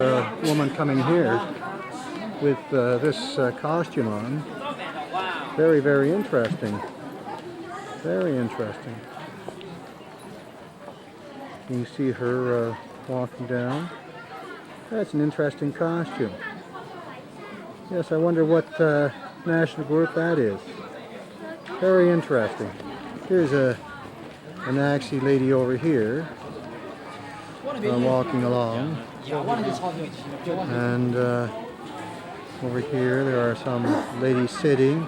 A woman coming here with this costume on. Very, very interesting. Very interesting. You can see her walking down. That's an interesting costume. Yes, I wonder what national group that is. Very interesting. Here's a Naxi lady over here walking along. And over here there are some ladies sitting.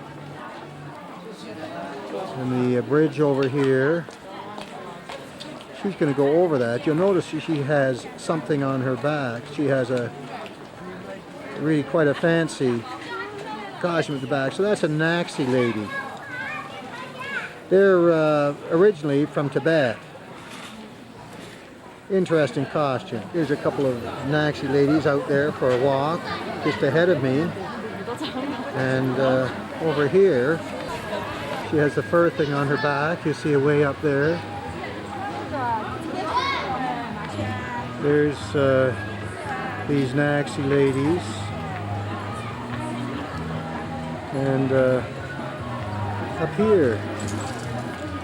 And the bridge over here, she's going to go over that. You'll notice she has something on her back. She has a really quite a fancy costume at the back. So that's a Naxi lady. They're originally from Tibet. Interesting costume. Here's a couple of Naxi ladies out there for a walk just ahead of me. And over here, she has the fur thing on her back. You see it way up there. There's these Naxi ladies. And up here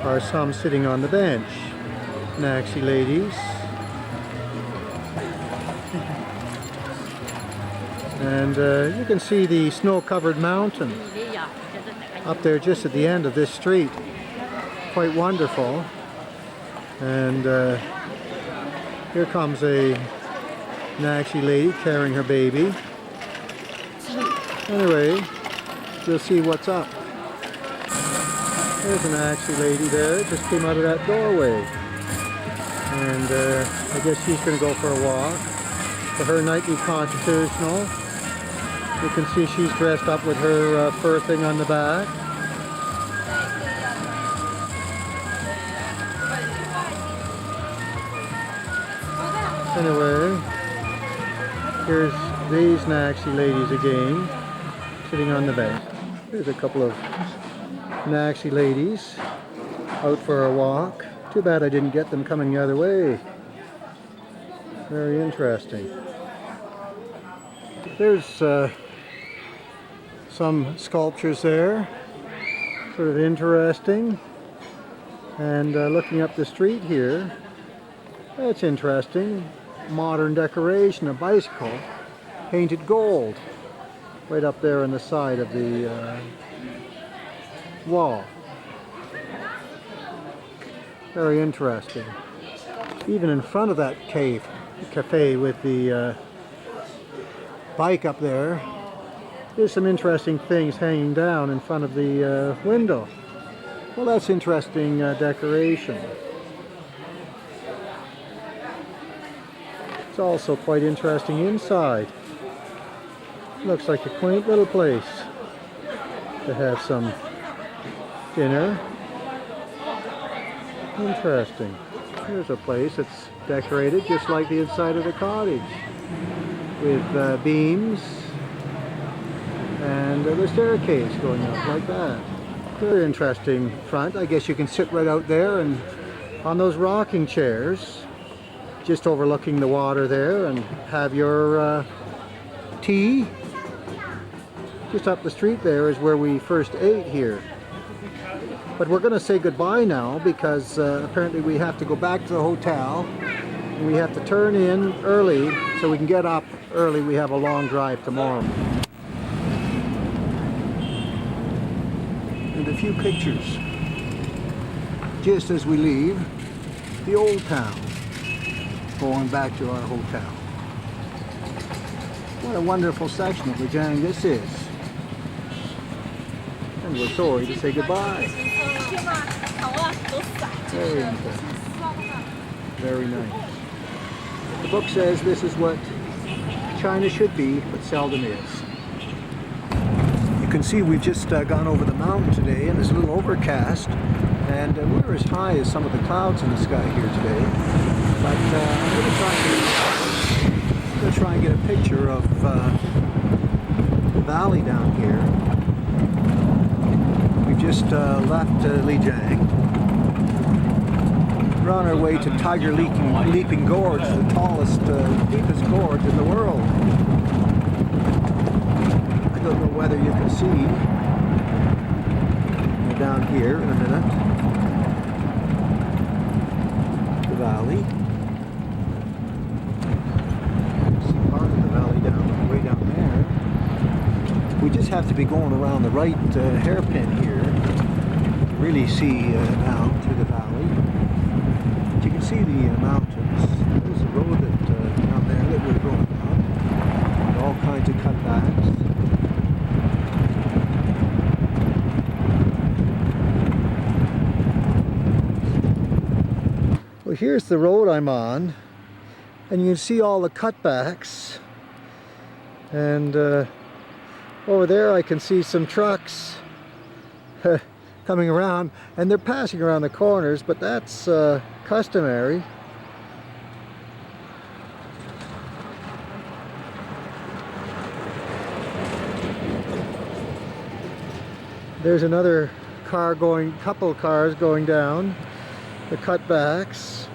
are some sitting on the bench. Naxi ladies. And you can see the snow-covered mountain up there just at the end of this street. Quite wonderful. And here comes a Naxi lady carrying her baby. Anyway, we'll see what's up. There's a Naxi lady there, just came out of that doorway. And I guess she's going to go for a walk for her nightly constitutional. You can see she's dressed up with her fur thing on the back. Anyway, here's these Naxi ladies again, sitting on the bench. Here's a couple of Naxi ladies out for a walk. Too bad I didn't get them coming the other way. Very interesting. There's some sculptures there, sort of interesting. And looking up the street here, that's interesting. Modern decoration, a bicycle painted gold right up there on the side of the wall. Very interesting. Even in front of that cafe with the bike up there, there's some interesting things hanging down in front of the window. Well, that's interesting decoration. It's also quite interesting inside. Looks like a quaint little place to have some dinner. Interesting. Here's a place that's decorated just like the inside of the cottage, with beams and the staircase going up like that. Very interesting front. I guess you can sit right out there and on those rocking chairs, just overlooking the water there, and have your tea. Just up the street there is where we first ate here. But we're going to say goodbye now because apparently we have to go back to the hotel. And we have to turn in early so we can get up early. We have a long drive tomorrow. And a few pictures just as we leave the old town, going back to our hotel. What a wonderful section of Lijiang this is. And we're sorry to say goodbye. Very interesting. Very nice. The book says this is what China should be, but seldom is. You can see we've just gone over the mountain today, and it's a little overcast, and we're as high as some of the clouds in the sky here today. But I'm going to try and get a picture of the valley down here. We've just left Lijiang. We're on our way to Leaping Gorge, the tallest, deepest gorge in the world. I don't know whether you can see. We're down here in a minute. The valley. See part of the valley way down there. We just have to be going around the right hairpin here to really see down through the valley. But you can see the mountains. There's a road down there that we're going on. All kinds of cutbacks. Well, here's the road I'm on, and you can see all the cutbacks. And over there I can see some trucks coming around, and they're passing around the corners, but that's customary. There's another car couple cars going down the cutbacks.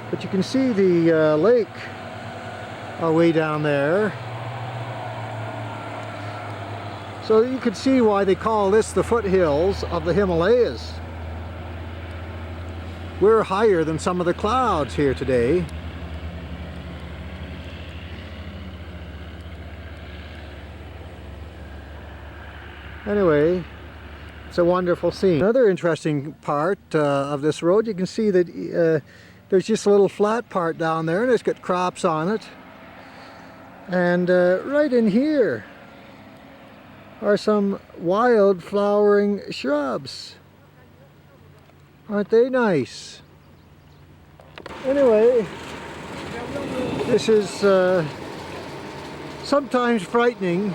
But you can see the lake way down there. So you can see why they call this the foothills of the Himalayas. We're higher than some of the clouds here today. Anyway, it's a wonderful scene. Another interesting part of this road, you can see that there's just a little flat part down there, and it's got crops on it. And right in here are some wild flowering shrubs. Aren't they nice? Anyway, this is sometimes frightening,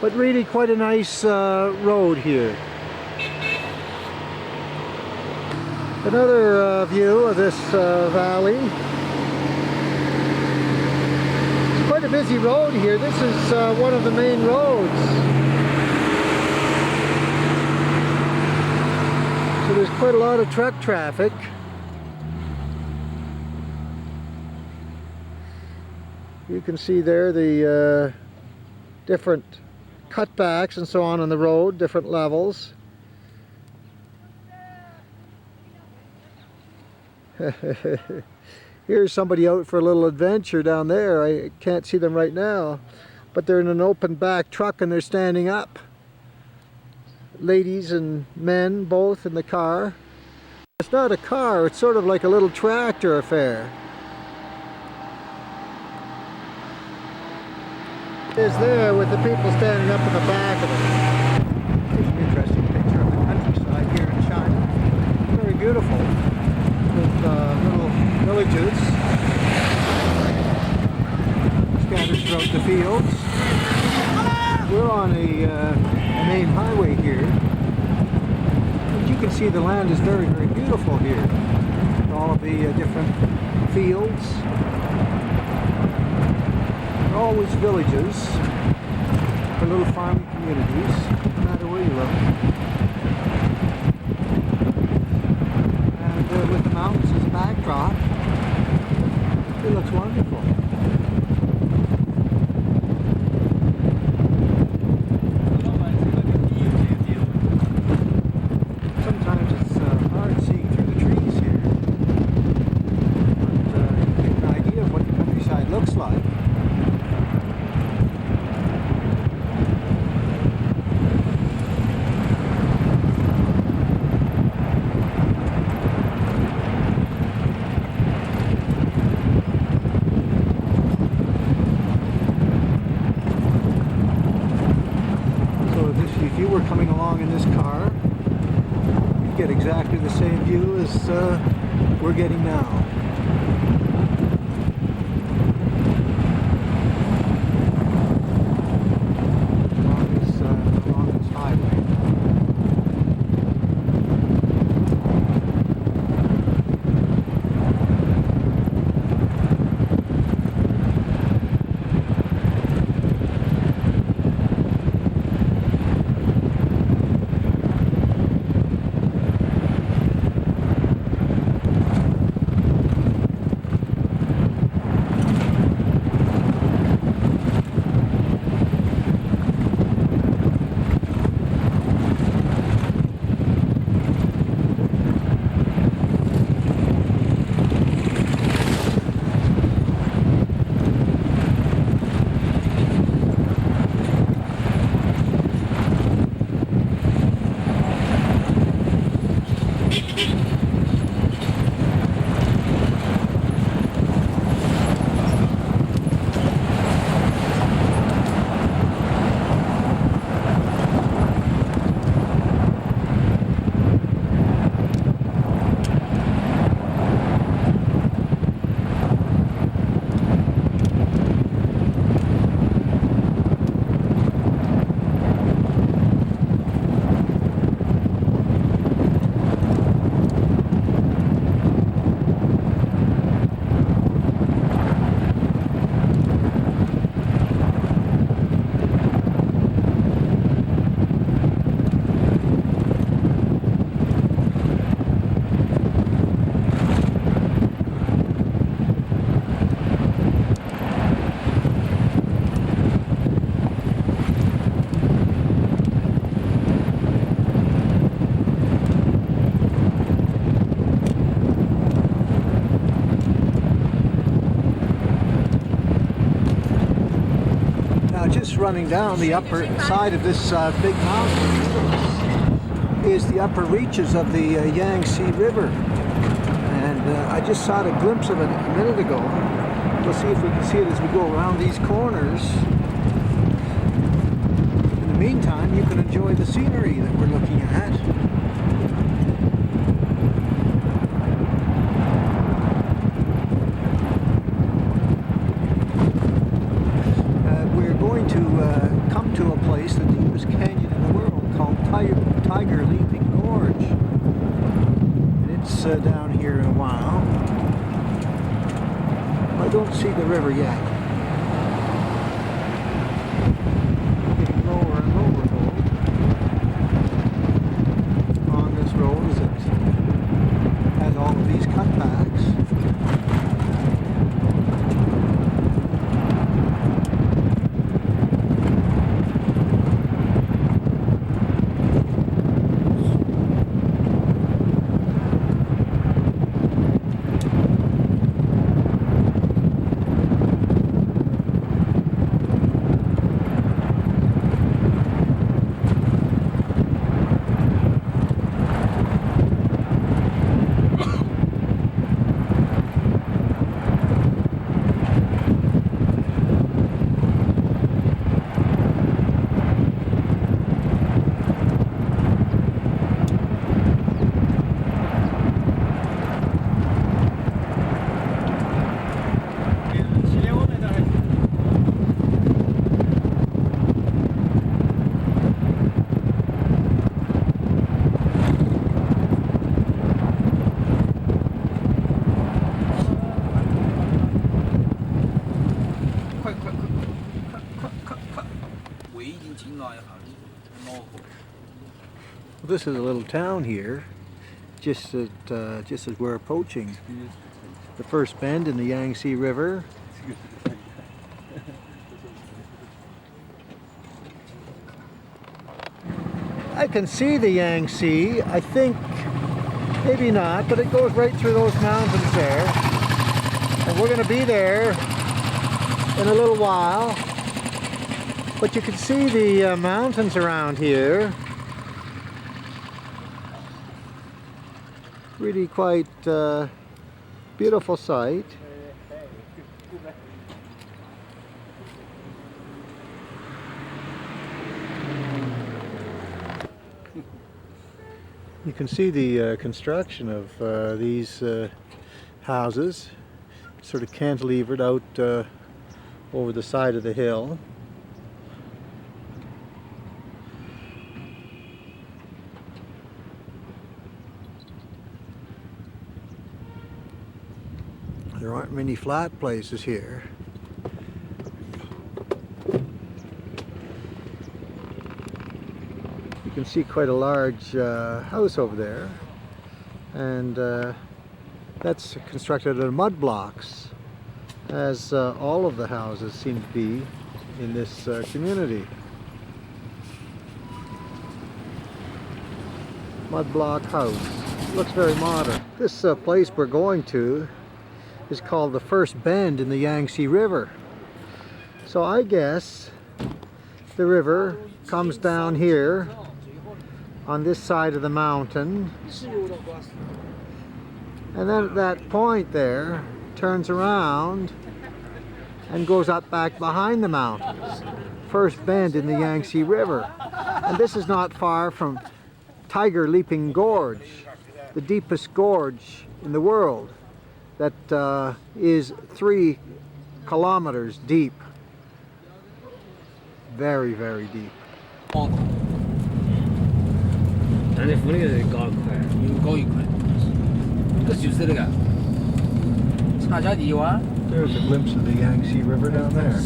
but really quite a nice road here. Another view of this valley. It's quite a busy road here. This is one of the main roads. So there's quite a lot of truck traffic. You can see there the different cutbacks and so on the road, different levels. Here's somebody out for a little adventure down there. I can't see them right now, but they're in an open back truck and they're standing up. Ladies and men both in the car. It's not a car, it's sort of like a little tractor affair. Is there with the people standing up in the back of it. Here's an interesting picture of the countryside here in China. Very beautiful, with little villages scattered throughout the fields. We're on a main highway here, and you can see the land is very, very beautiful here. All of the different fields. Always villages or little farming communities, no matter where you look. And with the mountains as a backdrop, it looks wonderful. Sometimes it's hard seeing through the trees here, but you get an idea of what the countryside looks like. If you were coming along in this car, you'd get exactly the same view as we're getting now. Along this highway. running down the upper side of this big mountain is the upper reaches of the Yangze River. And I just saw a glimpse of it a minute ago. We'll see if we can see it as we go around these corners. In the meantime, you can enjoy the scenery that we're looking at. We're going to come to a place, the deepest canyon in the world, called Leaping Gorge. And it's down here in a while. I don't see the river yet. Getting lower and lower though on this road as it has all of these cutbacks. This is a little town here, just as we're approaching the first bend in the Yangtze River. I can see the Yangtze, I think, maybe not, but it goes right through those mountains there. And we're going to be there in a little while. But you can see the mountains around here. Really quite beautiful sight. You can see the construction of these houses, sort of cantilevered out over the side of the hill. There aren't many flat places here. You can see quite a large house over there, and that's constructed out of mud blocks, as all of the houses seem to be in this community. Mud block house. Looks very modern. This place we're going to is called the first bend in the Yangtze River. So I guess the river comes down here on this side of the mountain, and then at that point there turns around and goes up back behind the mountains. First bend in the Yangtze River. And this is not far from Leaping Gorge, the deepest gorge in the world, that is 3 kilometers deep. Very, very deep. There's a glimpse of the Yangtze River down there.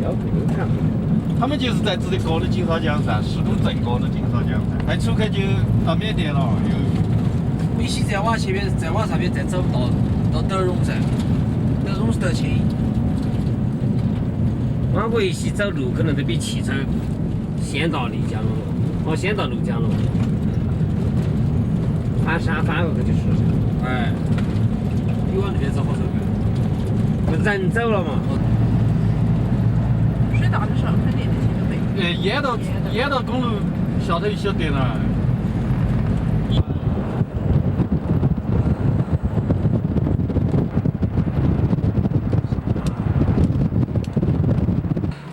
小狗看。他们就是在自己高的金沙江上，施工正高的金沙江上，再出去就到缅甸了。必须再往前面，再往上面再走到德荣噻，德荣是德清。往维西走路可能都比汽车先到丽江了，先到怒江了。翻山翻过去就是。哎，比往那边走好走点。人走了嘛。水大的时候肯定得去北。沿到公路下头一小点了。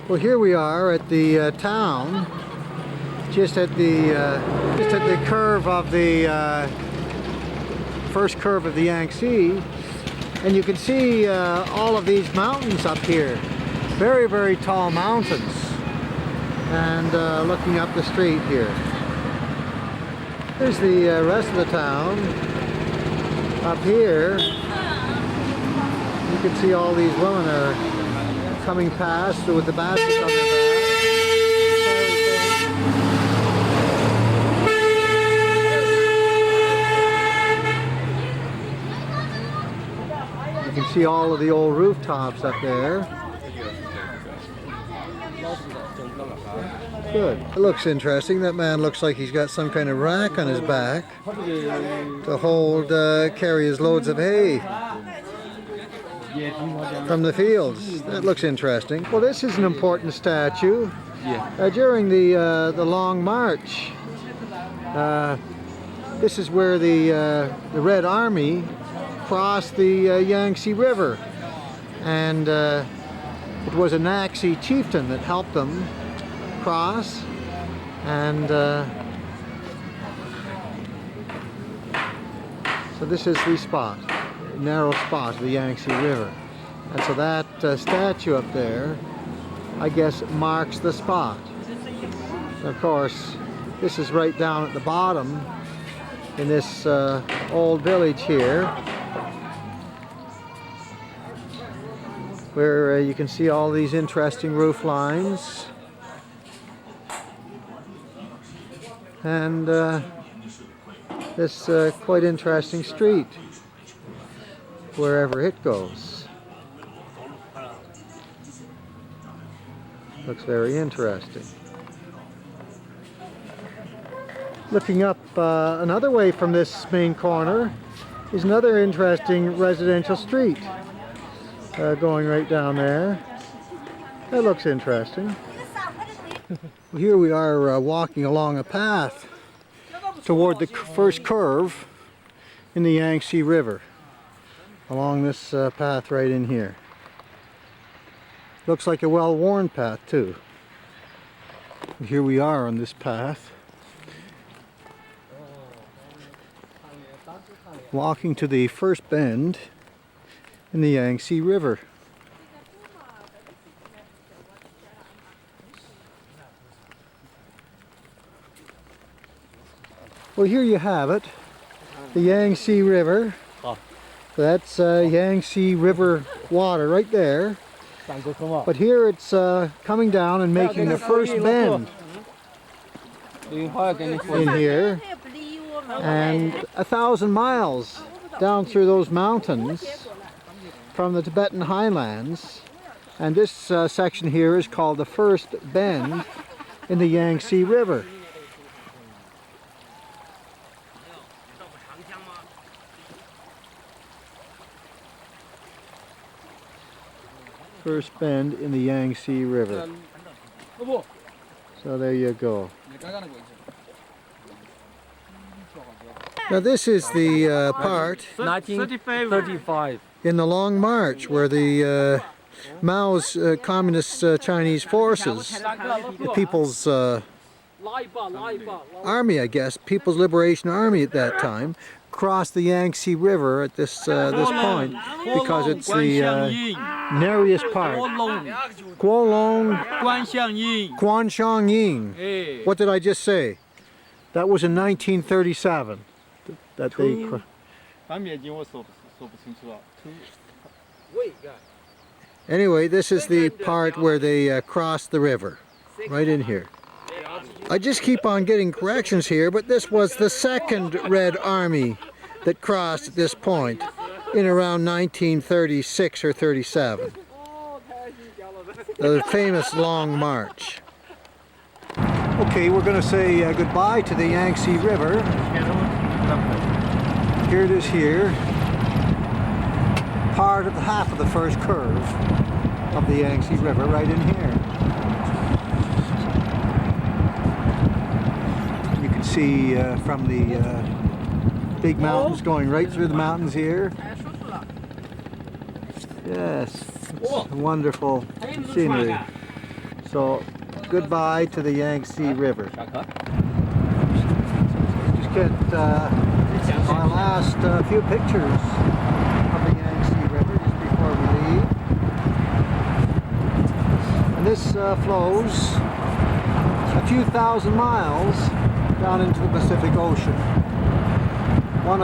Well, here we are at the town, just at the curve of the first curve of the Yangtze, and you can see all of these mountains up here, very, very tall mountains, and looking up the street here. Here's the rest of the town. Up here, you can see all these women are coming past with the baskets on their back. You can see all of the old rooftops up there. Good. It looks interesting. That man looks like he's got some kind of rack on his back to hold, carry his loads of hay from the fields. That looks interesting. Well, this is an important statue. During the Long March, this is where the Red Army crossed the Yangtze River, and it was a Naxi chieftain that helped them cross, and so this is the spot. Narrow spot of the Yangtze River, and so that statue up there, I guess, marks the spot. And of course, this is right down at the bottom in this old village here, where you can see all these interesting roof lines, and this quite interesting street wherever it goes. Looks very interesting. Looking up another way from this main corner is another interesting residential street going right down there. That looks interesting. Here we are walking along a path toward the first curve in the Yangtze River, along this path right in here. Looks like a well-worn path too. Here we are on this path, walking to the first bend in the Yangtze River. Well, here you have it, the Yangtze River. That's Yangtze River water right there. But here it's coming down and making the first bend in here. And 1,000 miles down through those mountains from the Tibetan highlands. And this section here is called the first bend in the Yangtze River. First bend in the Yangtze River. So there you go. Now this is the part 1935 in the Long March where the Mao's Communist Chinese forces, the People's Army, I guess, People's Liberation Army at that time, crossed the Yangtze River at this point because it's the narrowest part. Guanshangying. What did I just say? That was in 1937 that they. Anyway, this is the part where they cross the river, right in here. I just keep on getting corrections here, but this was the second Red Army that crossed at this point in around 1936 or 37. The famous Long March. Okay, we're going to say goodbye to the Yangtze River. Here it is here. Part of the half of the first curve of the Yangtze River right in here. You can see from the big mountains going right through the mountains here. Yes, it's wonderful scenery. So, goodbye to the Yangtze River. Just get my last few pictures of the Yangtze River just before we leave. And this flows a few thousand miles down into the Pacific Ocean. One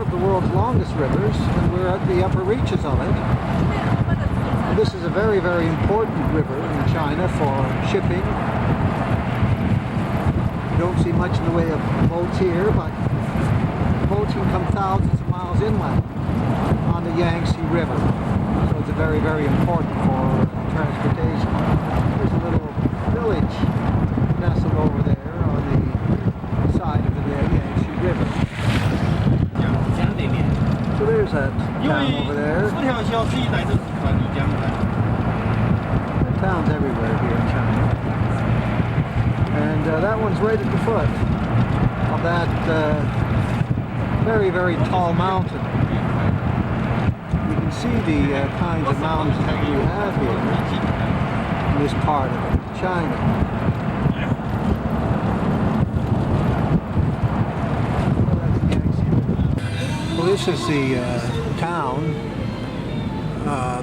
of the world's longest rivers, and we're at the upper reaches of it. And this is a very, very important river in China for shipping. You don't see much in the way of boats here, but boats can come thousands of miles inland on the Yangtze River. So it's very, very important for transportation. There's a little village nestled over there on the side of the Yangtze River. So there's that town over there. There are towns everywhere here in China. And that one's right at the foot of that very, very tall mountain. You can see the kinds of mountains that we have here in this part of China. Well, this is the town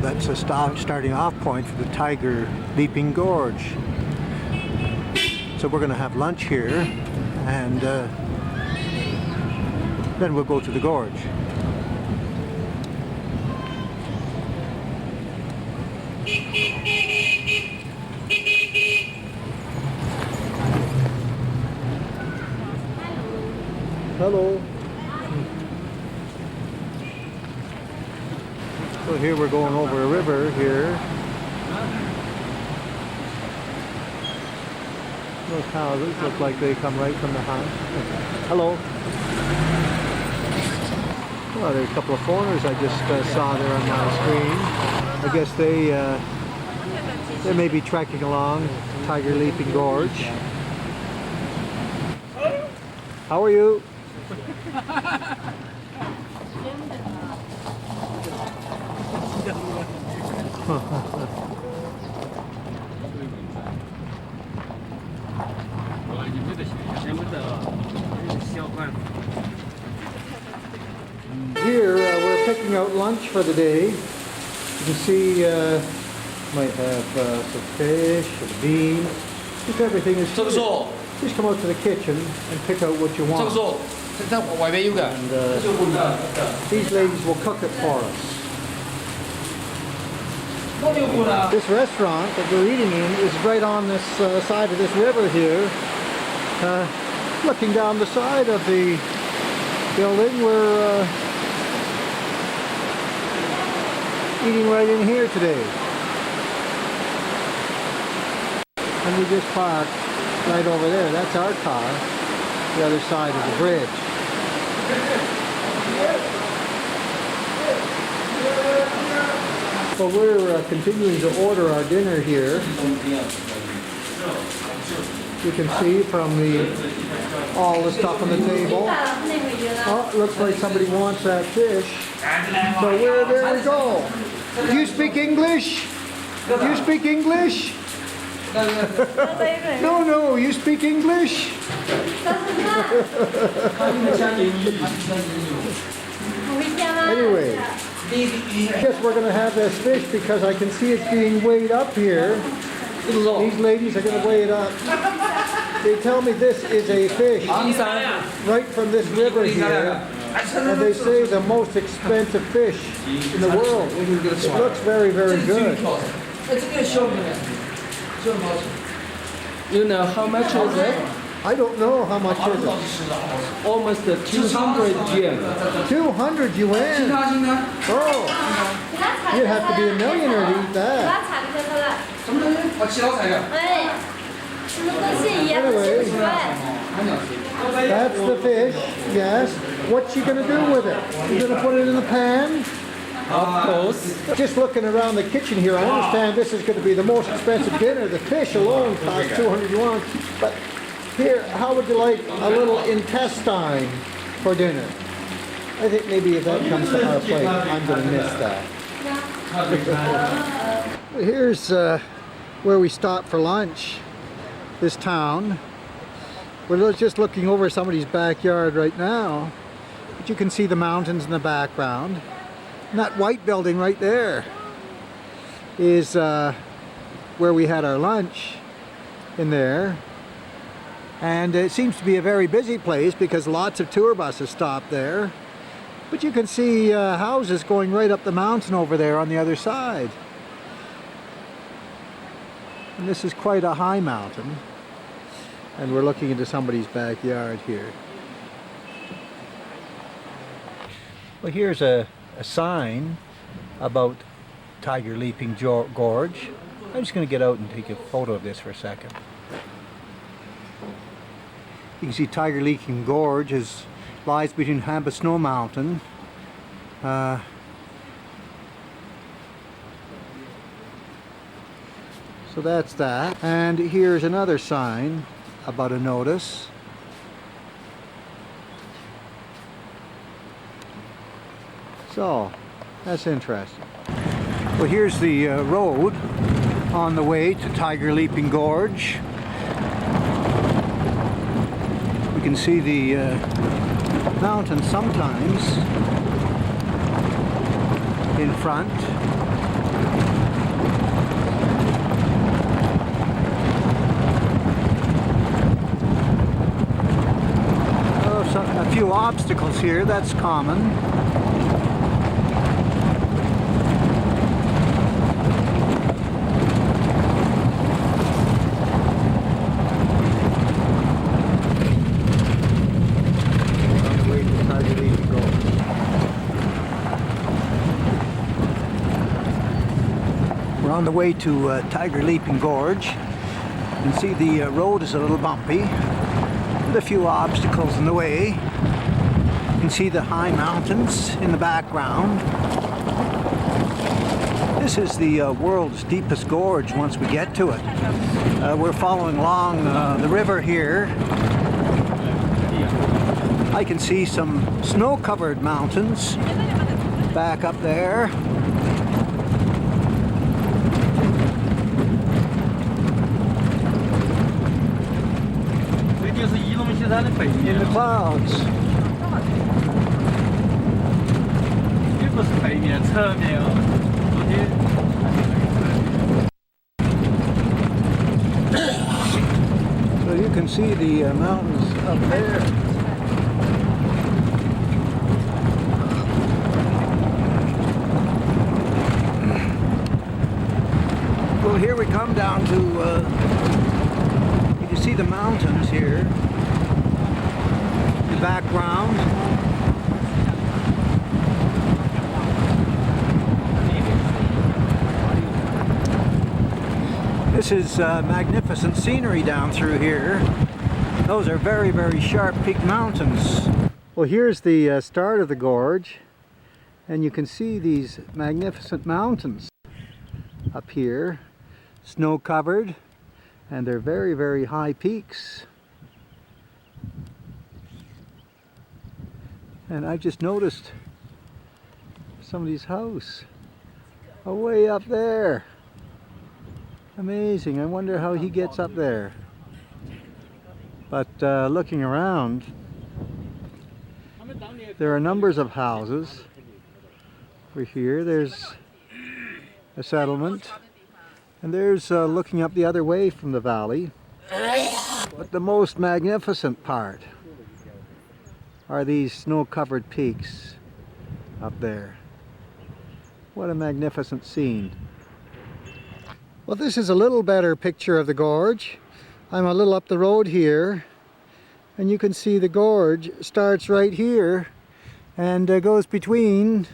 that's a starting off point for the Tiger Leaping Gorge. So we're going to have lunch here, and then we'll go to the gorge. Hello. So here we're going over a river here. Those houses look like they come right from the house. Hello. Well, there are a couple of foreigners I just saw there on my screen. I guess they may be trekking along Tiger Leaping Gorge. How are you? Here we're picking out lunch for the day. You can see might have some fish and beans. Just everything is here. Just come out to the kitchen and pick out what you want. And these ladies will cook it for us. This restaurant that we're eating in is right on this side of this river here. Looking down the side of the building, we're eating right in here today. And we just parked right over there. That's our car, the other side of the bridge. Well, we're continuing to order our dinner here. You can see from all the stuff on the table. Oh, it looks like somebody wants that fish. So there we go. Do you speak English? Do you speak English? No, you speak English? Anyway, I guess we're going to have this fish because I can see it's being weighed up here. These ladies are going to weigh it up. They tell me this is a fish right from this river here. And they say the most expensive fish in the world. It looks very, very good. You know how much is it? I don't know how much is it. Almost 200 yuan. 200 yuan. Oh, you'd have to be a millionaire to eat that. Anyway, that's the fish, yes. What's you gonna do with it? You gonna put it in the pan? Of course. Just looking around the kitchen here, I understand this is going to be the most expensive dinner. The fish alone costs 200 yuan. But here, how would you like a little intestine for dinner? I think maybe if that comes to our plate, I'm going to miss that. Here's where we stopped for lunch. This town. We're just looking over somebody's backyard right now. But you can see the mountains in the background. And that white building right there is where we had our lunch in there. And it seems to be a very busy place because lots of tour buses stop there. But you can see houses going right up the mountain over there on the other side. And this is quite a high mountain. And we're looking into somebody's backyard here. Well, here's a sign about Tiger Leaping Gorge. I'm just going to get out and take a photo of this for a second. You can see Tiger Leaping Gorge lies between Hamba Snow Mountain so that's that. And here's another sign about a notice. So, that's interesting. Well, here's the road on the way to Tiger Leaping Gorge. You can see the mountain sometimes in front. Oh, a few obstacles here, that's common. On the way to Tiger Leaping Gorge. You can see the road is a little bumpy with a few obstacles in the way. You can see the high mountains in the background. This is the world's deepest gorge once we get to it. We're following along the river here. I can see some snow-covered mountains back up there. In the clouds. So you can see the mountains up there. Well, here we come down to, you can see the mountains here. Background. This is magnificent scenery down through here. Those are very, very sharp peaked mountains. Well, here's the start of the gorge, and you can see these magnificent mountains up here, snow covered, and they're very, very high peaks. And I just noticed somebody's house way up there. Amazing. I wonder how he gets up there. But looking around, there are numbers of houses. Over here, there's a settlement. And there's looking up the other way from the valley. But the most magnificent part are these snow-covered peaks up there. What a magnificent scene. Well, this is a little better picture of the gorge. I'm a little up the road here, and you can see the gorge starts right here and goes between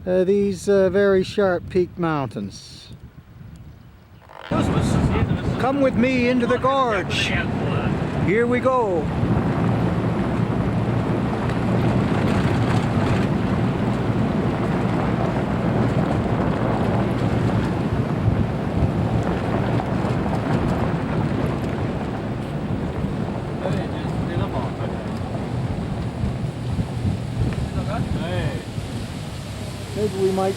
these very sharp peaked mountains. Come with me into the gorge. Here we go. Maybe we might.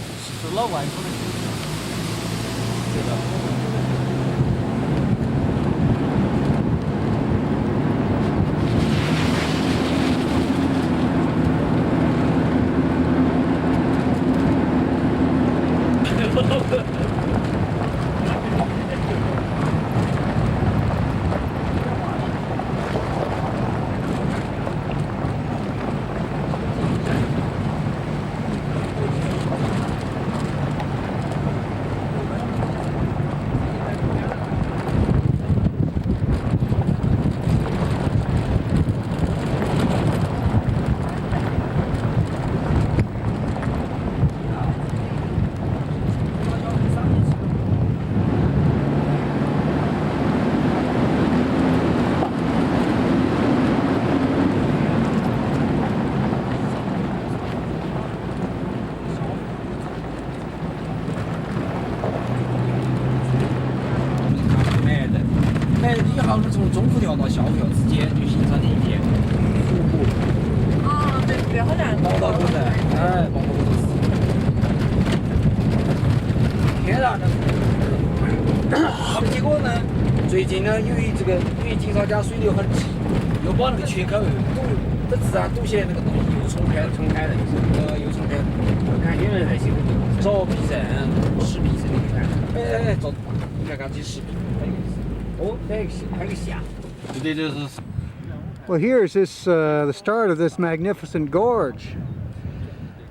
Well, here's this the start of this magnificent gorge.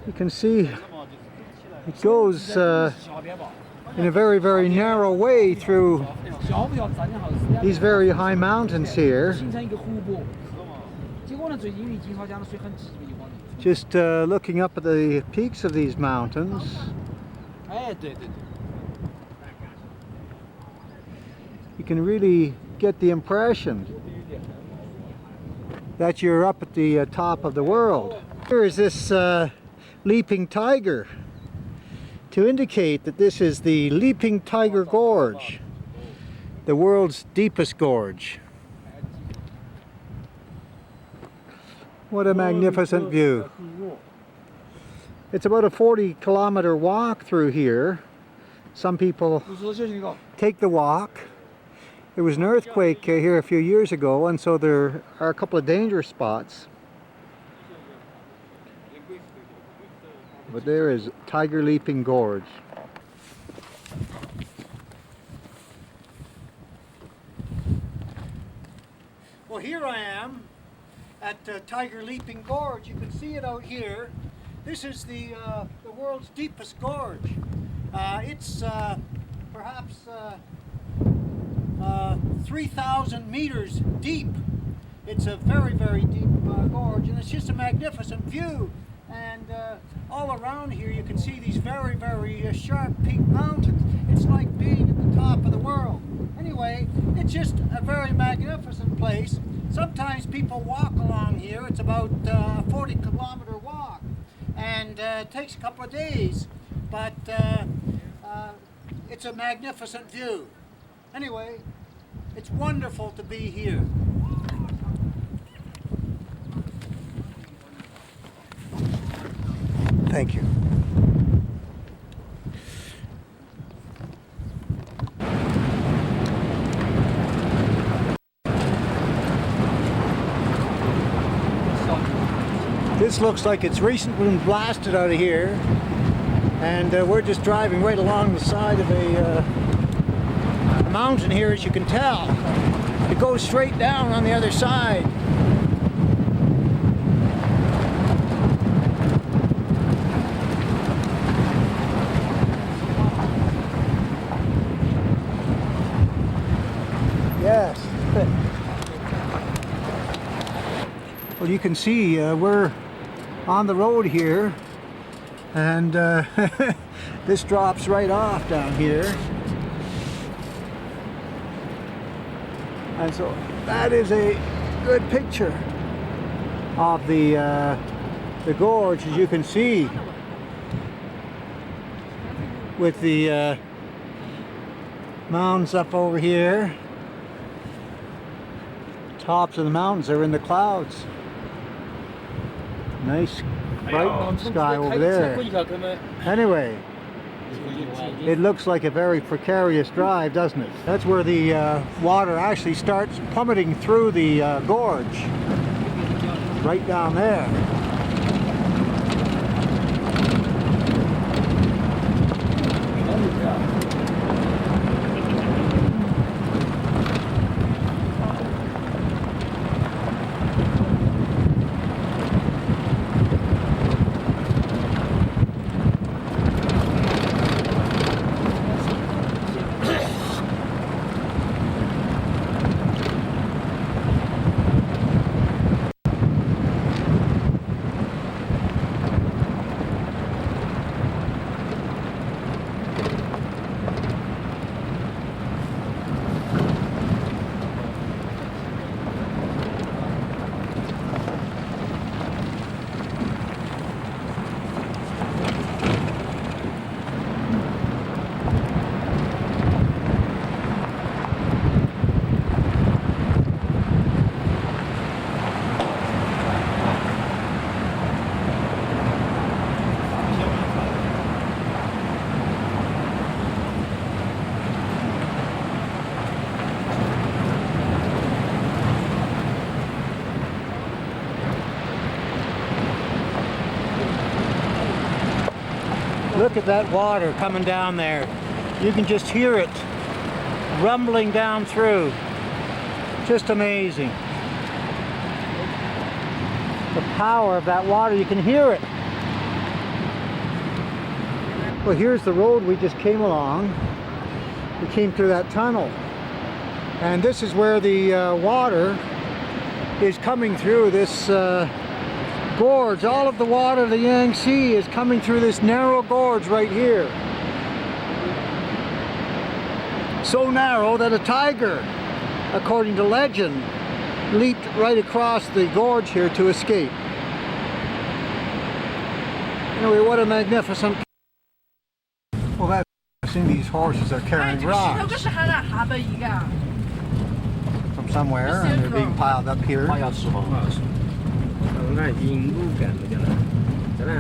You can see it goes in a very, very narrow way through these very high mountains here. Just looking up at the peaks of these mountains, you can really get the impression that you're up at the top of the world. Here is this leaping tiger to indicate that this is the Leaping Tiger Gorge, the world's deepest gorge. What a magnificent view. It's about a 40-kilometer walk through here. Some people take the walk. There was an earthquake here a few years ago, and so there are a couple of dangerous spots. But there is Tiger Leaping Gorge. Well, here I am at Tiger Leaping Gorge. You can see it out here. This is the world's deepest gorge. It's perhaps 3,000 meters deep. It's a very, very deep gorge, and it's just a magnificent view. And all around here you can see these very, very sharp peaked mountains. It's like being at the top of the world. Anyway, it's just a very magnificent place. Sometimes people walk along here. It's about a 40-kilometer walk, and it takes a couple of days, but it's a magnificent view. Anyway, it's wonderful to be here. Thank you. This looks like it's recently been blasted out of here, and we're just driving right along the side of a mountain here, as you can tell. It goes straight down on the other side. you can see we're on the road here, and this drops right off down here. And so that is a good picture of the gorge, as you can see, with the mountains up over here. Tops of the mountains are in the clouds. Nice bright sky over there. Anyway, it looks like a very precarious drive, doesn't it? That's where the water actually starts plummeting through the gorge, right down there. Look at that water coming down there. You can just hear it rumbling down through. Just amazing. The power of that water, you can hear it. Well, here's the road we just came along. We came through that tunnel. And this is where the water is coming through this gorge. All of the water of the Yangtze is coming through this narrow gorge right here. So narrow that a tiger, according to legend, leaped right across the gorge here to escape. Anyway, what a magnificent... Well, that's interesting. These horses are carrying rocks from somewhere, and they're being piled up here. 那引路感的叫呢，在那。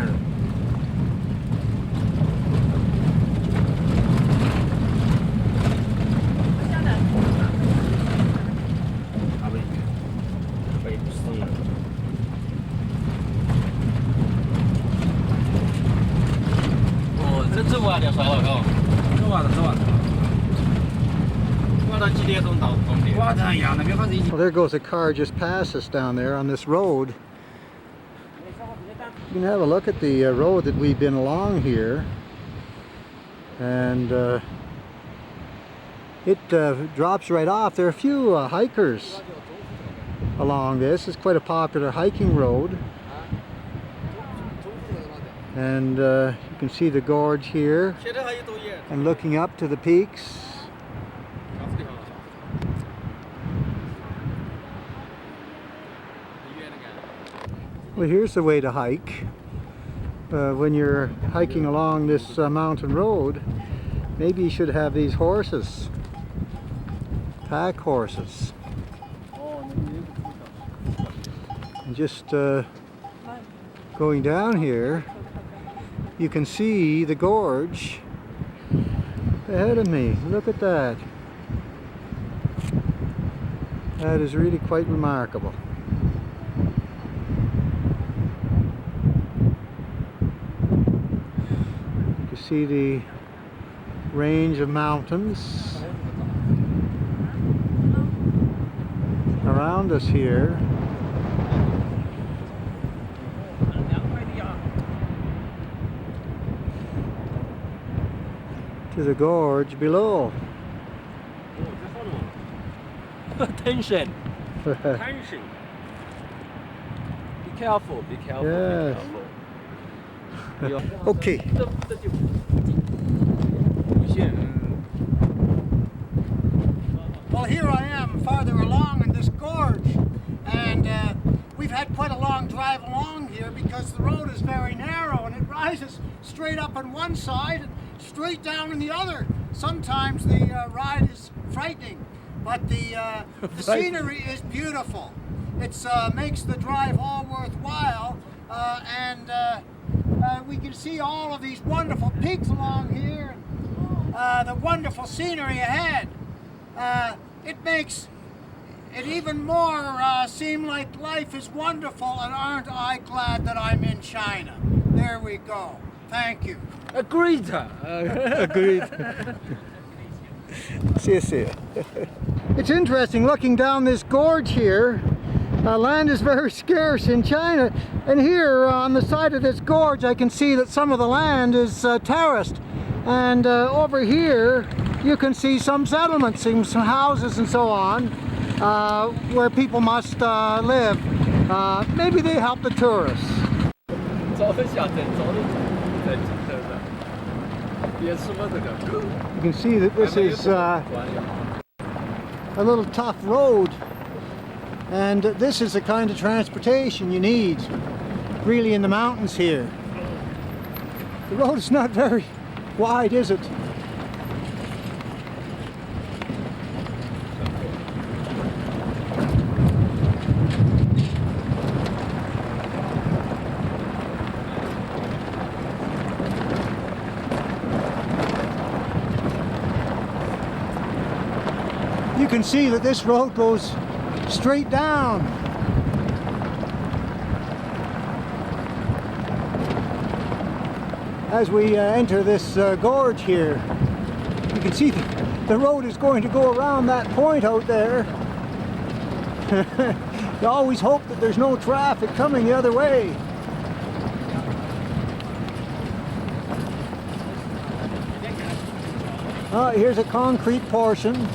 哦，这走完了，算了，嘎。走完了。晚上几点钟到终点？晚上一样的，没法子。Well, there goes a car just past us down there on this road. You can have a look at the road that we've been along here, and it drops right off. There are a few hikers along this. It's quite a popular hiking road, and you can see the gorge here and looking up to the peaks. Well, here's the way to hike. When you're hiking along this mountain road, maybe you should have these horses, pack horses. And just going down here, you can see the gorge ahead of me. Look at that. That is really quite remarkable. See the range of mountains around us here. To the gorge below. Tension. careful, be careful, Yes. be careful. Okay. Well, here I am farther along in this gorge, and we've had quite a long drive along here because the road is very narrow and it rises straight up on one side and straight down on the other. Sometimes the ride is frightening, but the scenery is beautiful. It makes the drive all worthwhile, and we can see all of these wonderful peaks along here, and the wonderful scenery ahead. It makes it even more seem like life is wonderful, and aren't I glad that I'm in China. There we go. Thank you. Agreed. Agreed. It's interesting looking down this gorge here. Land is very scarce in China, and here on the side of this gorge I can see that some of the land is terraced, and over here you can see some settlements, some houses and so on, where people must live. Maybe they help the tourists. You can see that this is a little tough road, and this is the kind of transportation you need really in the mountains here. The road is not very wide, is it? You can see that this road goes straight down. As we enter this gorge here, you can see the road is going to go around that point out there. You always hope that there's no traffic coming the other way. Here's a concrete portion.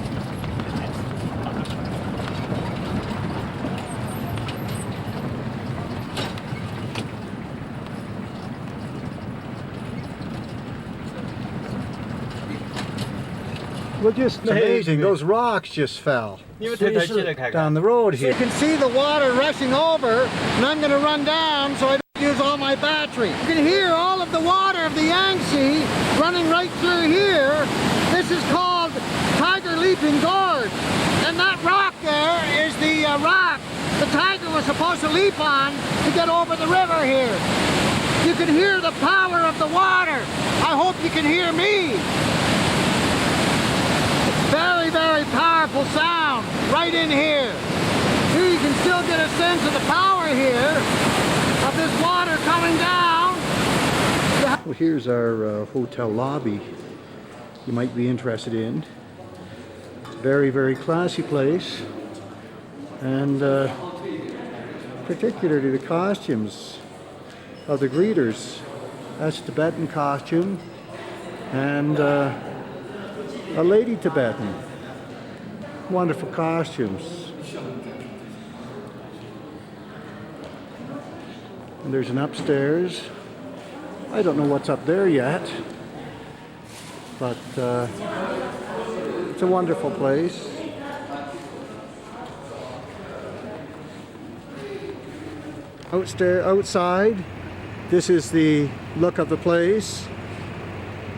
Well, just amazing. Those rocks just fell down the road here. So you can see the water rushing over, and I'm going to run down so I don't use all my battery. You can hear all of the water of the Yangtze running right through here. This is called Tiger Leaping Gorge, and that rock there is the rock the tiger was supposed to leap on to get over the river here. You can hear the power of the water. I hope you can hear me. Very, very powerful sound right in here. Here you can still get a sense of the power here of this water coming down. Well, here's our hotel lobby you might be interested in. Very, very classy place, and particularly the costumes of the greeters. That's a Tibetan costume, and a lady Tibetan. Wonderful costumes. And there's an upstairs. I don't know what's up there yet, but it's a wonderful place. Outside, this is the look of the place.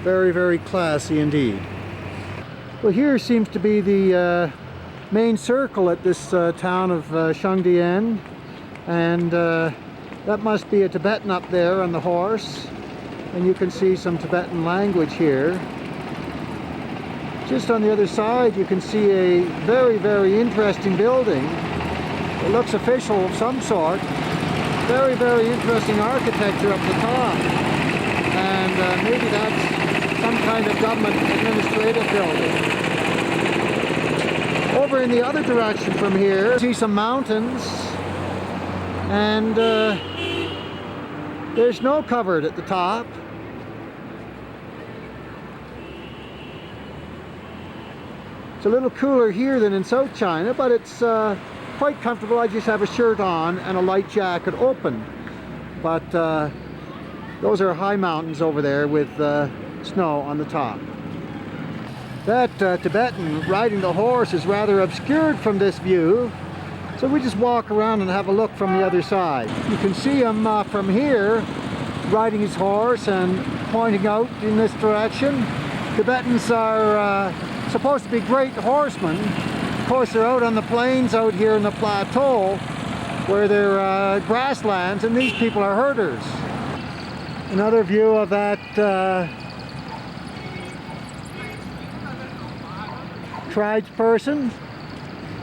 Very, very classy indeed. Well, here seems to be the main circle at this town of Zhongdian, and that must be a Tibetan up there on the horse, and you can see some Tibetan language here. Just on the other side you can see a very, very interesting building. It looks official of some sort. Very, very interesting architecture up the top, and maybe that's some kind of government administrative building. Over in the other direction from here, you see some mountains, and there's snow covered at the top. It's a little cooler here than in South China, but it's quite comfortable. I just have a shirt on and a light jacket open. But those are high mountains over there with snow on the top. That Tibetan riding the horse is rather obscured from this view, so we just walk around and have a look from the other side. You can see him from here riding his horse and pointing out in this direction. Tibetans are supposed to be great horsemen. Of course, they're out on the plains out here in the plateau where they're grasslands, and these people are herders. Another view of that tribesperson.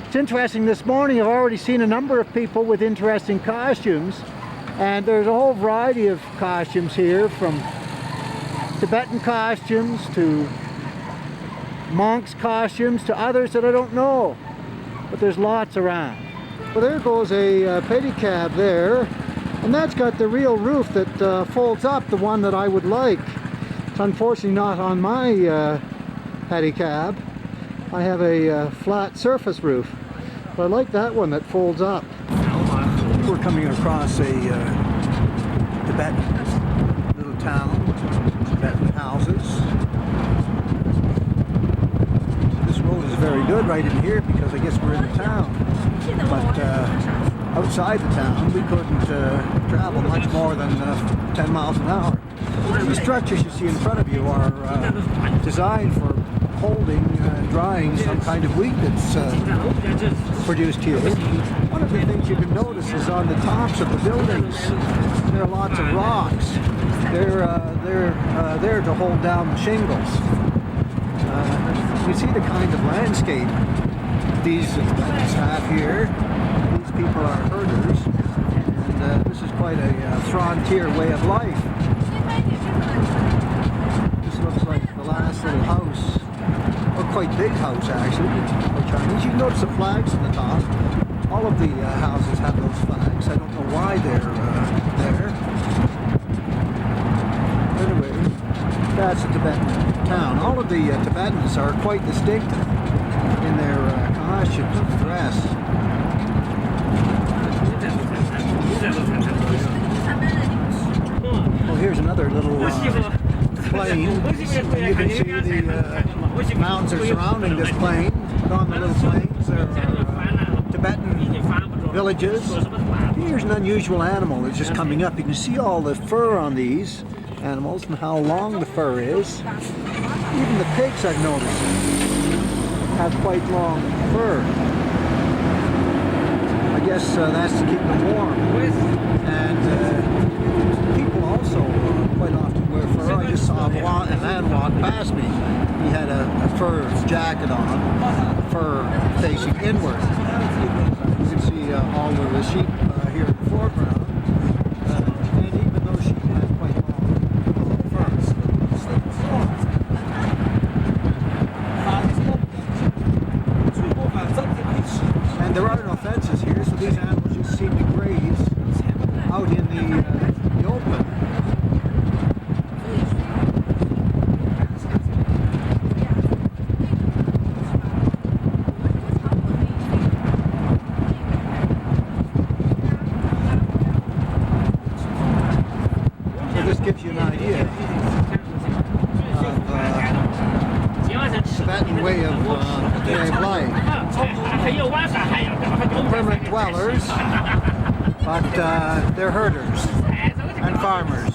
It's interesting, this morning I've already seen a number of people with interesting costumes, and there's a whole variety of costumes here, from Tibetan costumes to monks' costumes to others that I don't know, but there's lots around. Well, there goes a pedicab there, and that's got the real roof that folds up, the one that I would like. It's unfortunately not on my pedicab. I have a flat surface roof, but I like that one that folds up. We're coming across a Tibetan little town, Tibetan houses. This road is very good right in here because I guess we're in the town. But outside the town we couldn't travel much more than 10 miles an hour. These structures you see in front of you are designed for holding and drying some kind of wheat that's produced here. One of the things you can notice is on the tops of the buildings there are lots of rocks. They're there to hold down the shingles. You see the kind of landscape these Tibetans have here. These people are herders, and this is quite a frontier way of life. This looks like the last little house, or quite big house actually, for Chinese. You can notice the flags on the top. All of the houses have those flags. I don't know why they're there. Anyway, that's a Tibetan town. All of the Tibetans are quite distinctive in their costumes and dress. Oh, here's another little plain. You can see the mountains are surrounding this plain. And on the little plains there are Tibetan villages. Here's an unusual animal that's just coming up. You can see all the fur on these animals and how long the fur is. Even the pigs, I've noticed, have quite long fur. I guess that's to keep them warm. And people also quite often wear fur. I just saw a man walk past me. He had a fur jacket on, fur facing inward. You can see all of the sheep here in the foreground. And even those sheep have quite long fur. And there are no fences here, so these animals just seem to graze out in the open. So this gives you an idea of Tibetan way of life. Permanent dwellers, but they're herders and farmers.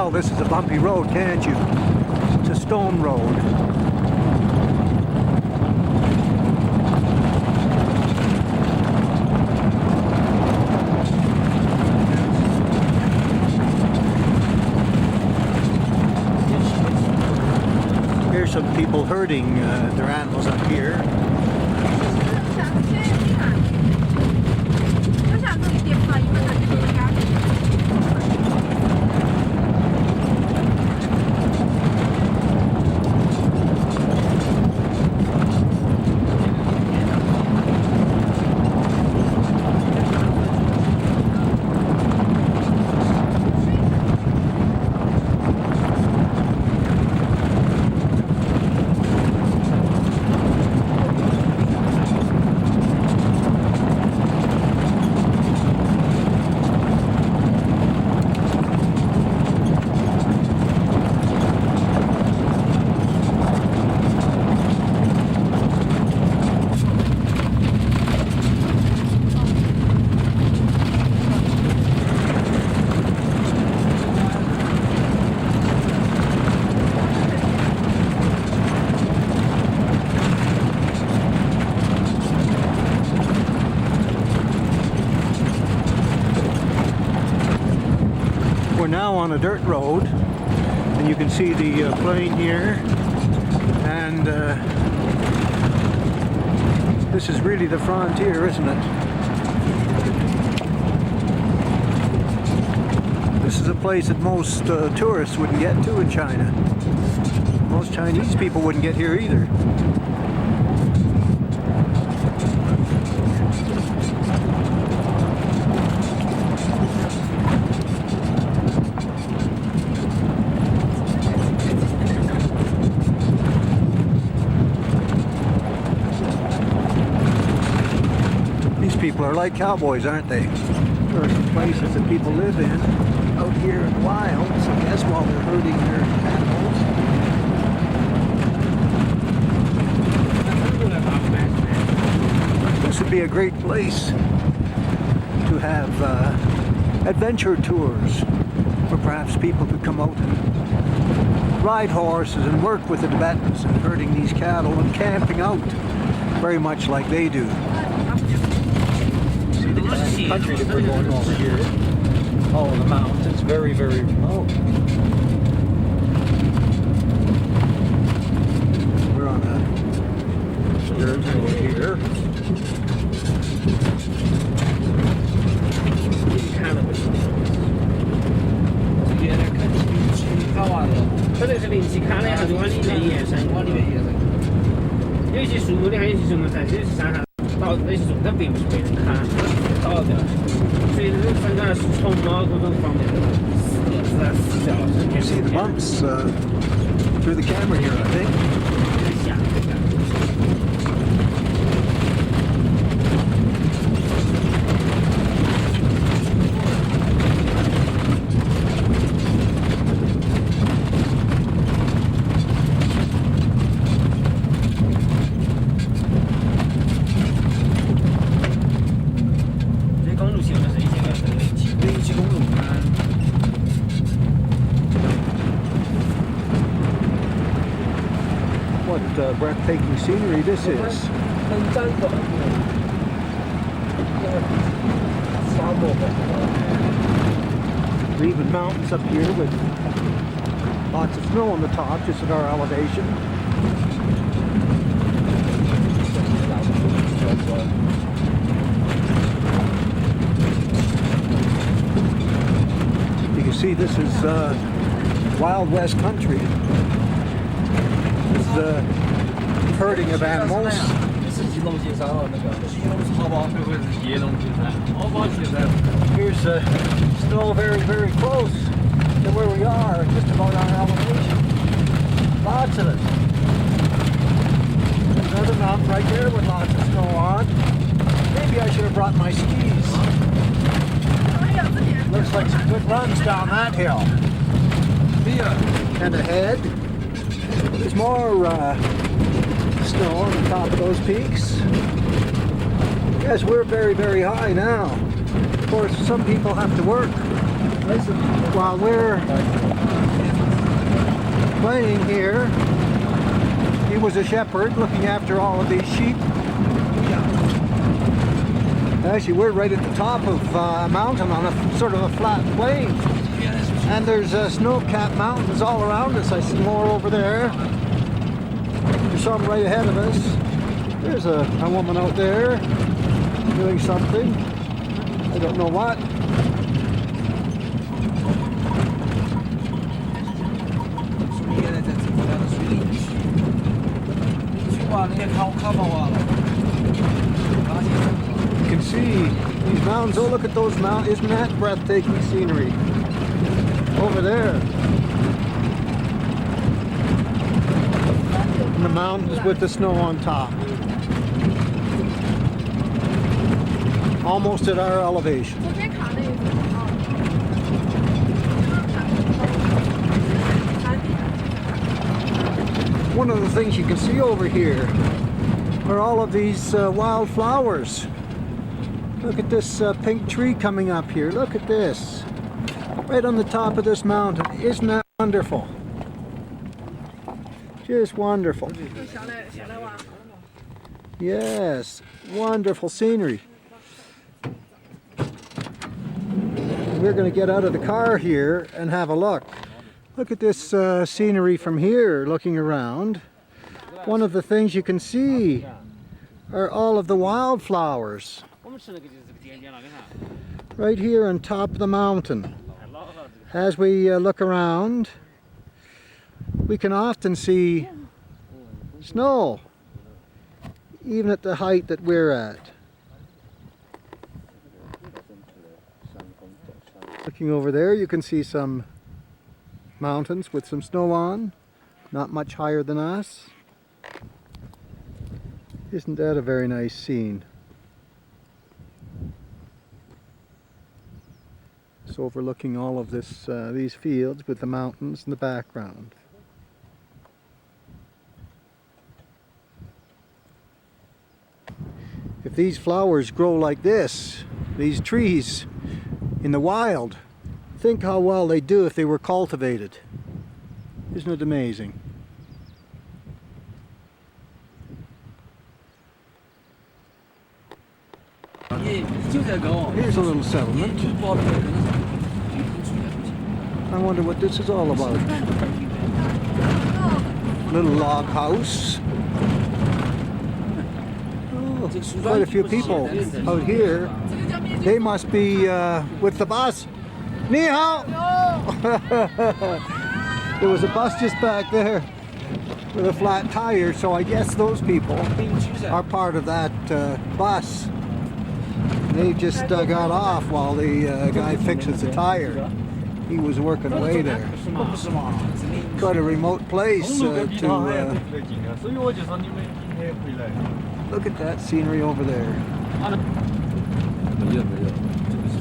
tell this is a bumpy road, can't you? It's a stone road. Here's some people herding their animals up here. We're now on a dirt road, and you can see the plain here, and this is really the frontier, isn't it? This is a place that most tourists wouldn't get to in China. Most Chinese people wouldn't get here either. People are like cowboys, aren't they? There are some places that people live in out here in the wilds, I guess, while they're herding their animals. This would be a great place to have adventure tours, where perhaps people could come out and ride horses and work with the Tibetans and herding these cattle and camping out, very much like they do. Country that we're going over here. Oh, the mountains, very, very remote. We're on a dirt road here. You see the bumps through the camera here, I think. What breathtaking scenery this is. Even mountains up here with lots of snow on the top, just at our elevation. You can see this is Wild West country. This is herding of animals. Here's snow very, very close to where we are, just about our elevation. Lots of it. There's another mountain right there with lots of snow on. Maybe I should have brought my skis. Looks like some good runs down that hill. And ahead, there's more snow on the top of those peaks. Yes, we're very, very high now. Of course, some people have to work while we're playing here. He was a shepherd looking after all of these sheep. Actually, we're right at the top of a mountain on a sort of a flat plain. And there's snow-capped mountains all around us. I see more over there. There's some right ahead of us. There's a woman out there doing something. I don't know what. You can see these mountains. Oh, look at those mountains. Isn't that breathtaking scenery? Over there. And the mountains with the snow on top. Almost at our elevation. One of the things you can see over here are all of these wild flowers. Look at this pink tree coming up here. Look at this. Right on the top of this mountain. Isn't that wonderful? Just wonderful. Yes, wonderful scenery. We're going to get out of the car here and have a look. Look at this scenery from here, looking around. One of the things you can see are all of the wildflowers. Right here on top of the mountain. As we look around, we can often see snow, even at the height that we're at. Looking over there, you can see some mountains with some snow on, not much higher than us. Isn't that a very nice scene? It's overlooking all of this, these fields with the mountains in the background. If these flowers grow like this, these trees in the wild, think how well they'd do if they were cultivated. Isn't it amazing? Here's a little settlement. I wonder what this is all about. Little log house. Oh, quite a few people out here. They must be with the bus. Ni hao! There was a bus just back there with a flat tire, so I guess those people are part of that bus. They just got off while the guy fixes the tire. He was working away there. Quite a remote place to look at that scenery over there.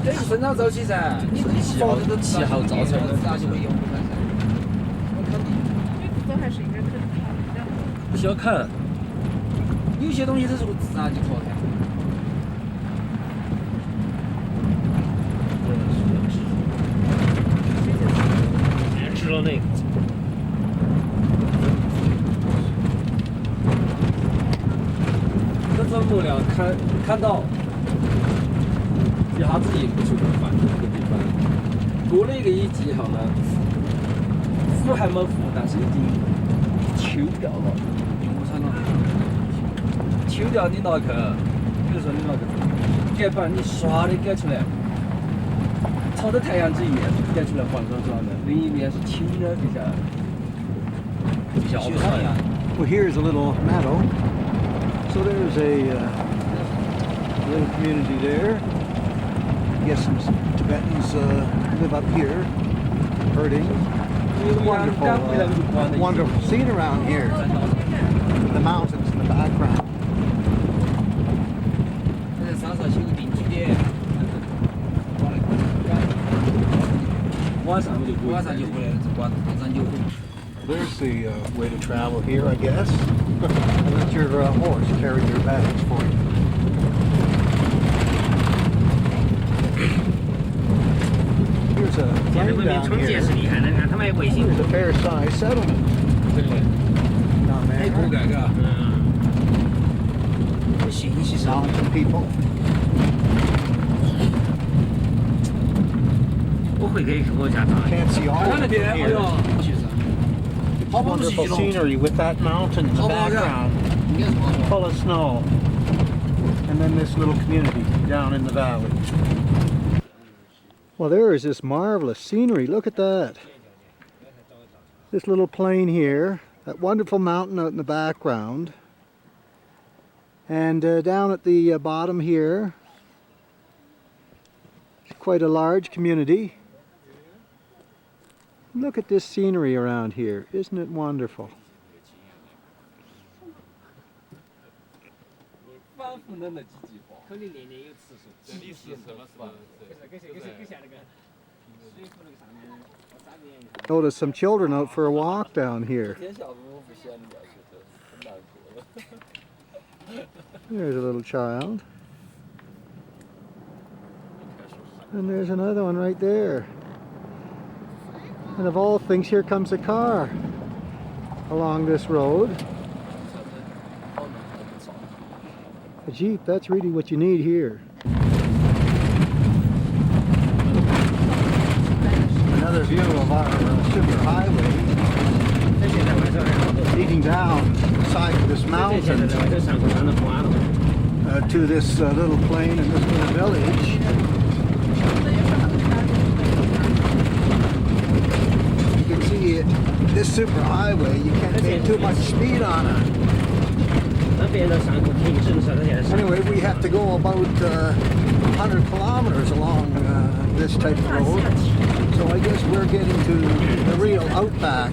这是生长周期噻，你气候造成的，自然就会有。都还是应该可以看的。不需要看，有些东西它是会自然就脱开。吃了那个。这张木料看到。 一下子认不出这个地方。过了一个一记号呢，腐还没腐，但是已经抽掉了。用上了。抽掉你拿去，比如说你拿个盖板，你唰的盖出来，朝着太阳这一面盖出来黄爽爽的，另一面是青的底下。就像一样。 Well, here's a little meadow. So there's a little community there. I guess some Tibetans live up here, herding. Wonderful, wonderful scene around here. The mountains in the background. 在山上修个定居点，晚上就回来，晚上就回。 There's the way to travel here, I guess. Let your horse carry your bags for you. Here's there's a 现在 plane 文明 down 重建 here. 是厉害的，你看他们还卫星。 There's a fair size settlement 对对。 down 太 there. 骨感嘎，嗯。信息少。 Mountain people. 我回去跟我家长。 Can't see all 看 of 那 it 边，哎 here. 呦，其实，好不是 Wonderful 西龙， scenery with that mountain in the 好不好看？ background, 应该是好不好？ full of snow. And then this little community down in the valley. Well, there is this marvelous scenery. Look at that. This little plain here, that wonderful mountain out in the background. And down at the bottom here, quite a large community. Look at this scenery around here. Isn't it wonderful? 反复的那几句话。肯定年年有次数。这里是什么是吧？跟下那个水库那个上面，我3年以后。 Notice some children out for a walk down here. 天下午不闲聊，觉得很难过。 There's a little child. And there's another one right there. And of all things, here comes a car along this road. A Jeep, that's really what you need here. Another view of our sugar highway 这现在晚上还好多。 leading down the side of this 这现在 mountain 在外头上过山的关了。 to this little plain and this little village. You can see it, this super highway, you can't take too much speed on it. 那边的山谷挺深的，它现在是。 Anyway, we have to go about 100 kilometers along this type of road. So I guess we're getting to the real outback.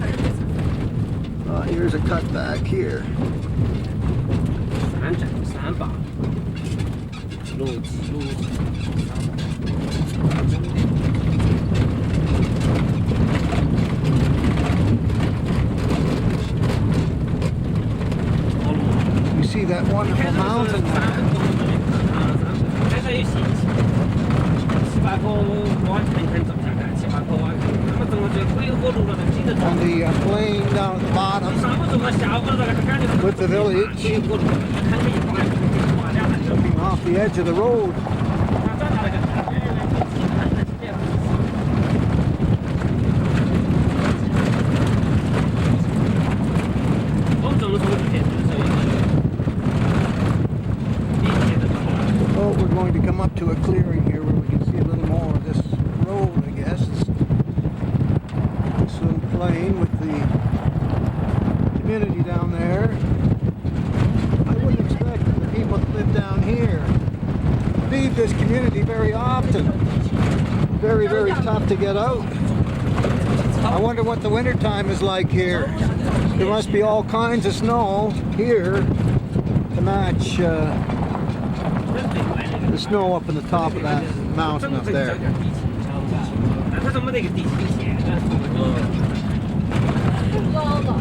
Here's a cutback here. 山镇山坝，路基路。 You see that wonderful mountain there? 这是有信息。7、8棵瓦肯种下来，7、8棵瓦肯，他们种了这鬼火路了，那几个种。 On the plain down at the bottom 上午种了，下午那个感觉。 with the village 鬼火路，看着一刮2万多。 looking off the edge of the road. 他长大那个。 Oh, we're going to come up to a clearing here where we can see a little more of this road, I guess. This little plain with the community down there. I wouldn't expect the people that live down here leave this community very often. Very, very tough to get out. I wonder what the winter time is like here. There must be all kinds of snow here to match the snow up in the top of that mountain up there.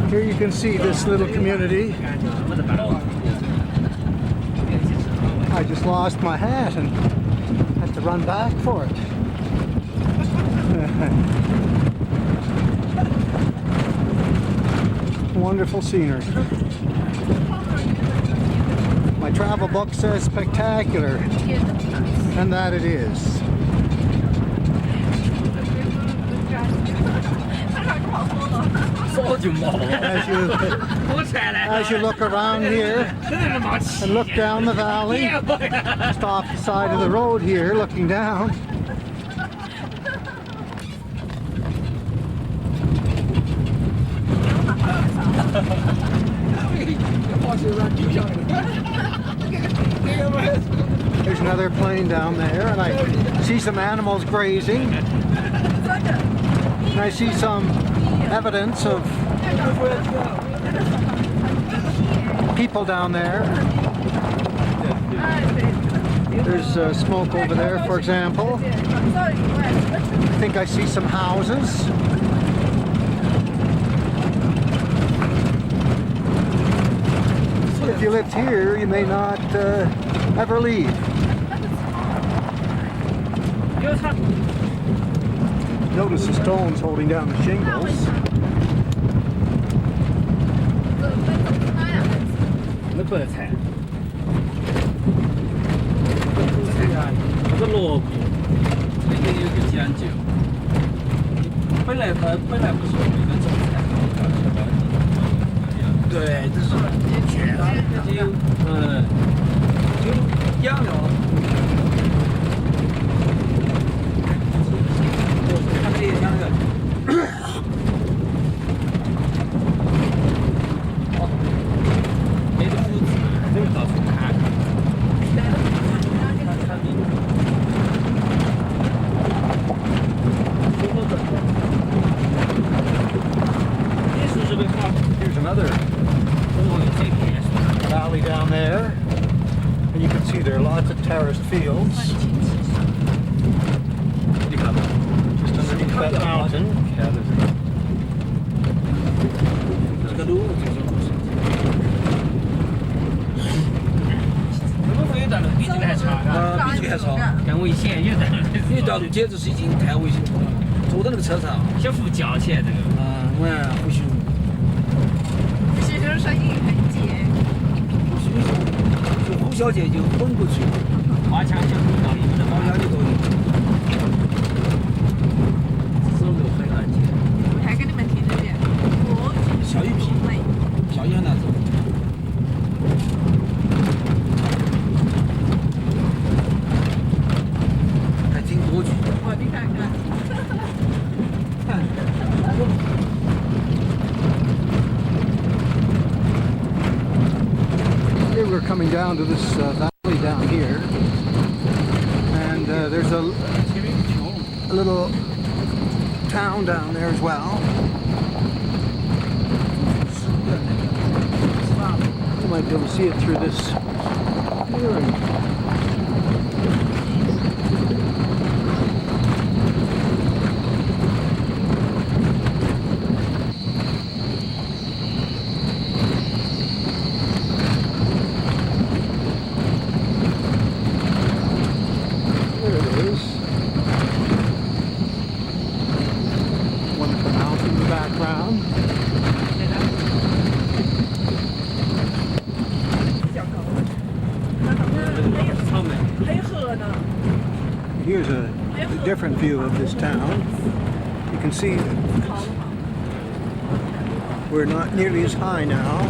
Here you can see this little community. I just lost my hat and had to run back for it. Wonderful scenery. My travel book says spectacular, and that it is. As you look around here and look down the valley, just off the side of the road here, looking down. There's another plane down there, and I see some animals grazing. And I see some evidence of people down there. There's smoke over there, for example. I think I see some houses. If you lived here, you may not ever leave. Notice the stones holding down the shingles. 那白菜，这个萝卜，这个有个讲究。本来不是那个种菜，对，这是全就养了。他这养的。没得胡子，这个到处看看。Here's another valley down there. And you can see there are lots of terraced fields. Just underneath that mountain. 这个路就是比这个还长啊！比这个还长，更危险，有的。因为道路简直是已经太危险了。坐到那个车上，小副轿起来这个。我不行。其实声音很尖。就呼小姐就混过去，花枪就回到你们的好像就可以。走路很安全。我还给你们听着点。小雨皮，小雨很难走。还挺多局。哦，你看看。Here we're coming down to this valley down here, and there's a little town down there as well. You might be able to see it through this clearing. Wonderful mountain in the background. Here's a different view of this town. You can see that we're not nearly as high now.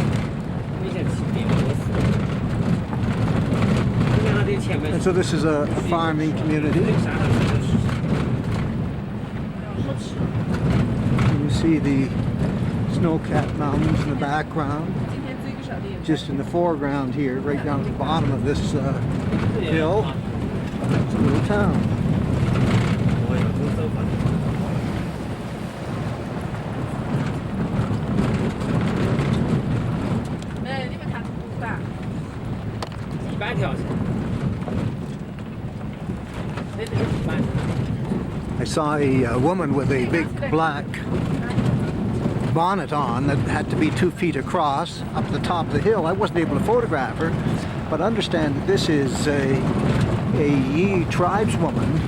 And so this is a farming community. You see the snow-capped mountains in the background. Just in the foreground here, right down at the bottom of this hill, it's a little town. I saw a woman with a big black bonnet on that had to be 2 feet across up the top of the hill. I wasn't able to photograph her, but understand that this is a Yi tribeswoman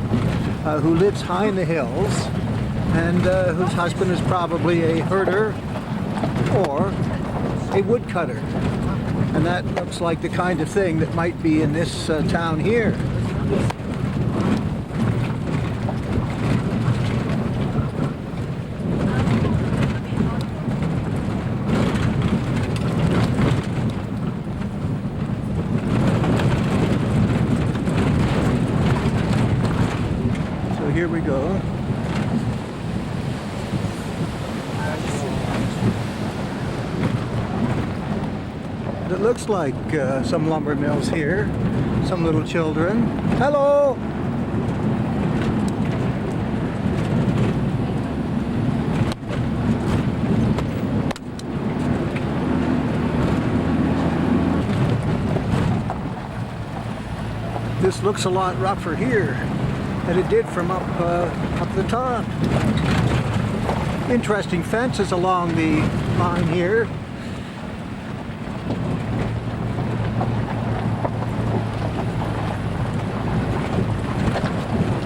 who lives high in the hills and whose husband is probably a herder or a woodcutter. And that looks like the kind of thing that might be in this town here. Here we go. It looks like some lumber mills here. Some little children. Hello! This looks a lot rougher here than it did from up the top. Interesting fences along the line here.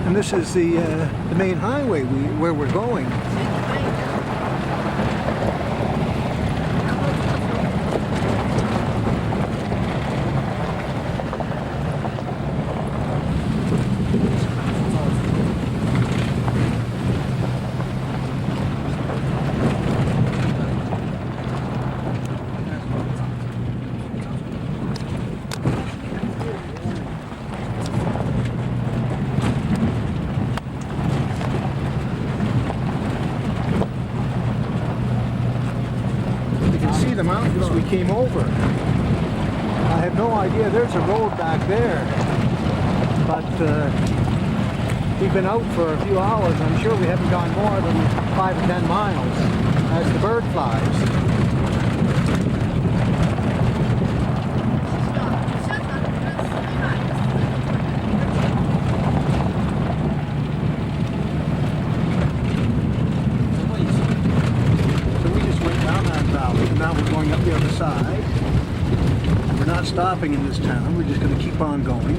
And this is the main highway where we're going. The mountains we came over. I have no idea. There's a road back there, but we've been out for a few hours. I'm sure we haven't gone more than 5 or 10 miles as the bird flies. Going up the other side. We're not stopping in this town, we're just going to keep on going.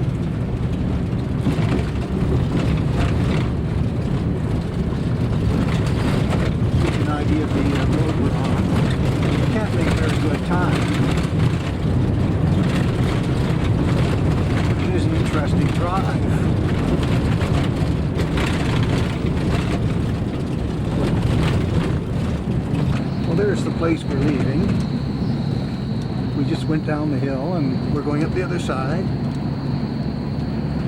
Give you an idea of the road we're on. We can't make a very good time. It is an interesting drive. There's the place we're leaving. We just went down the hill and we're going up the other side.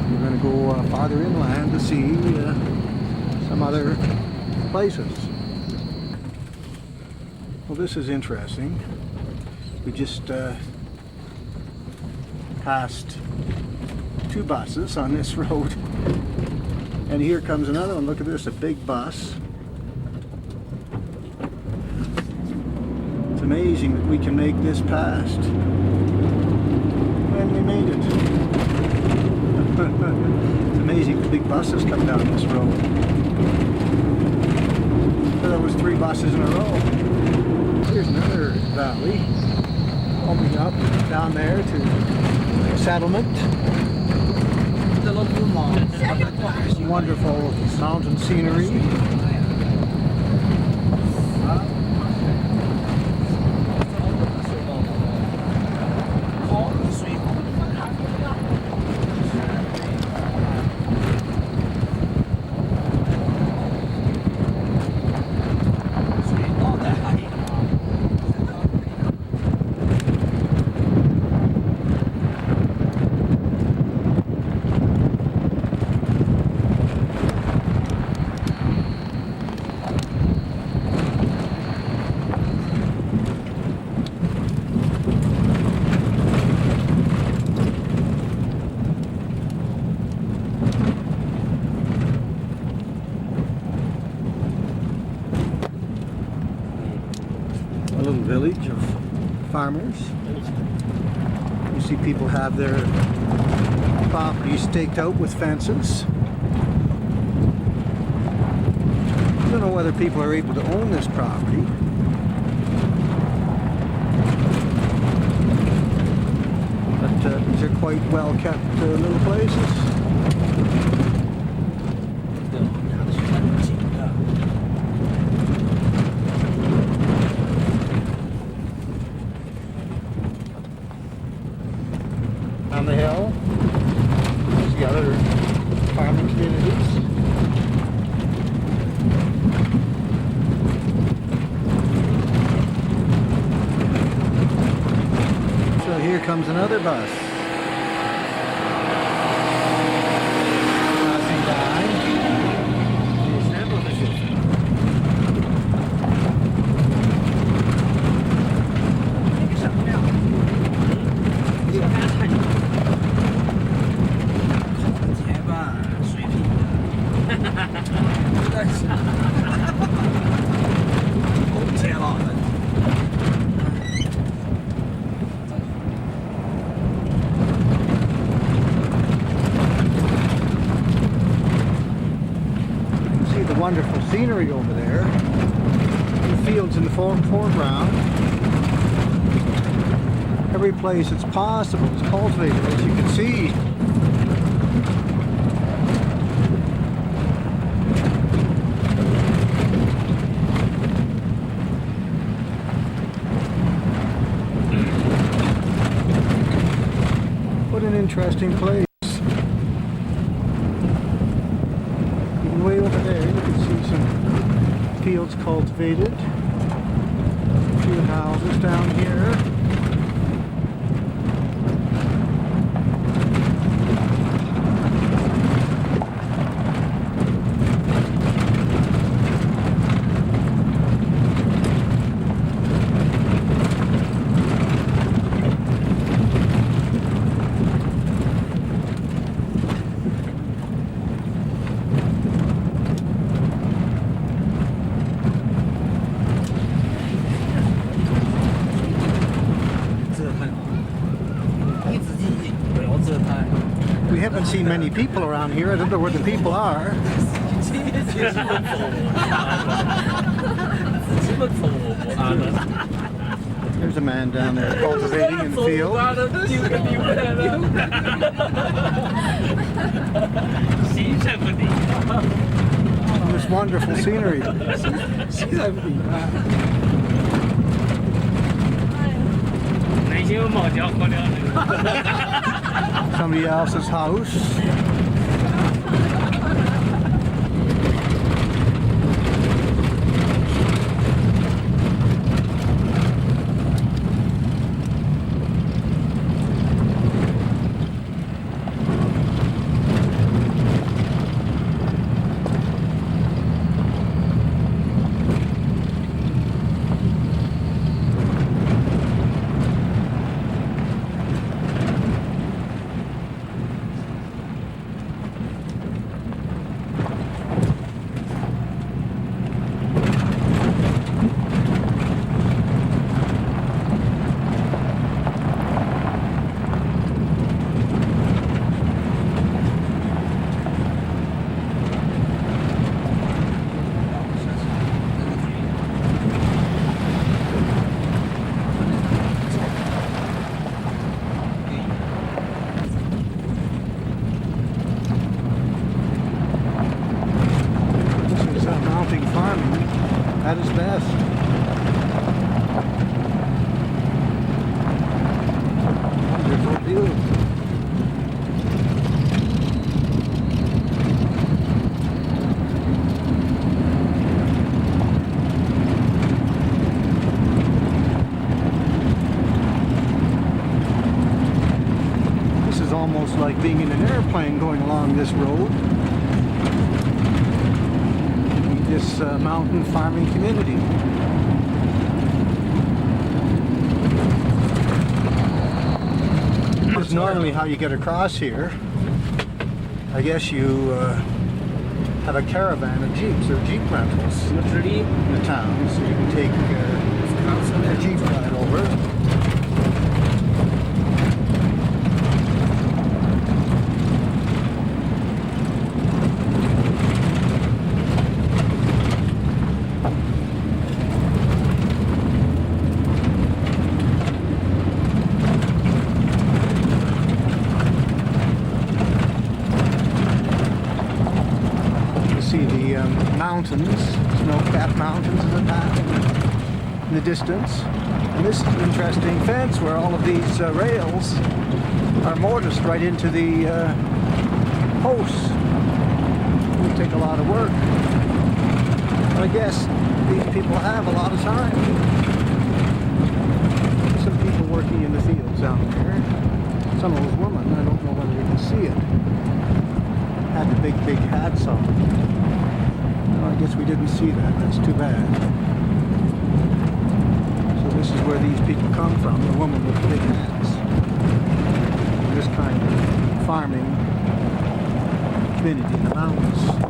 We're going to go farther inland to see some other places. Well, this is interesting. We just passed 2 buses on this road. And here comes another one. Look at this, a big bus. Amazing that we can make this past. And we made it. It's amazing the big buses come down this road. There was 3 buses in a row. Here's another valley opening up down there to settlement. Some wonderful mountain scenery. Village of farmers. You see people have their properties staked out with fences. I don't know whether people are able to own this property. But these are quite well kept little places. On the hill, there's the other farming communities. So here comes another bus. Passing by. Wonderful scenery over there. The fields in the foreground. Every place it's possible is cultivated, as you can see. interesting place. Even way over there, you can see some fields cultivated. A few houses down here. We haven't seen many people around here. I don't know where the people are. There's a man down there cultivating in the field. This wonderful scenery. Somebody else's house. At its best. Wonderful view. This is almost like being in an airplane going along this road. This mountain farming community. This is normally how you get across here. I guess you have a caravan of jeeps or jeep rentals in the town, so you can take a jeep ride over. Mountains, snow-capped mountains in the distance. And this is an interesting fence where all of these rails are mortised right into the posts. It will take a lot of work. But I guess these people have a lot of time. Some people working in the fields down there. Some of those women, I don't know whether you can see it, had the big hats on. I guess we didn't see that. That's too bad. So this is where these people come from, the woman with the big hats. This kind of farming community in the mountains.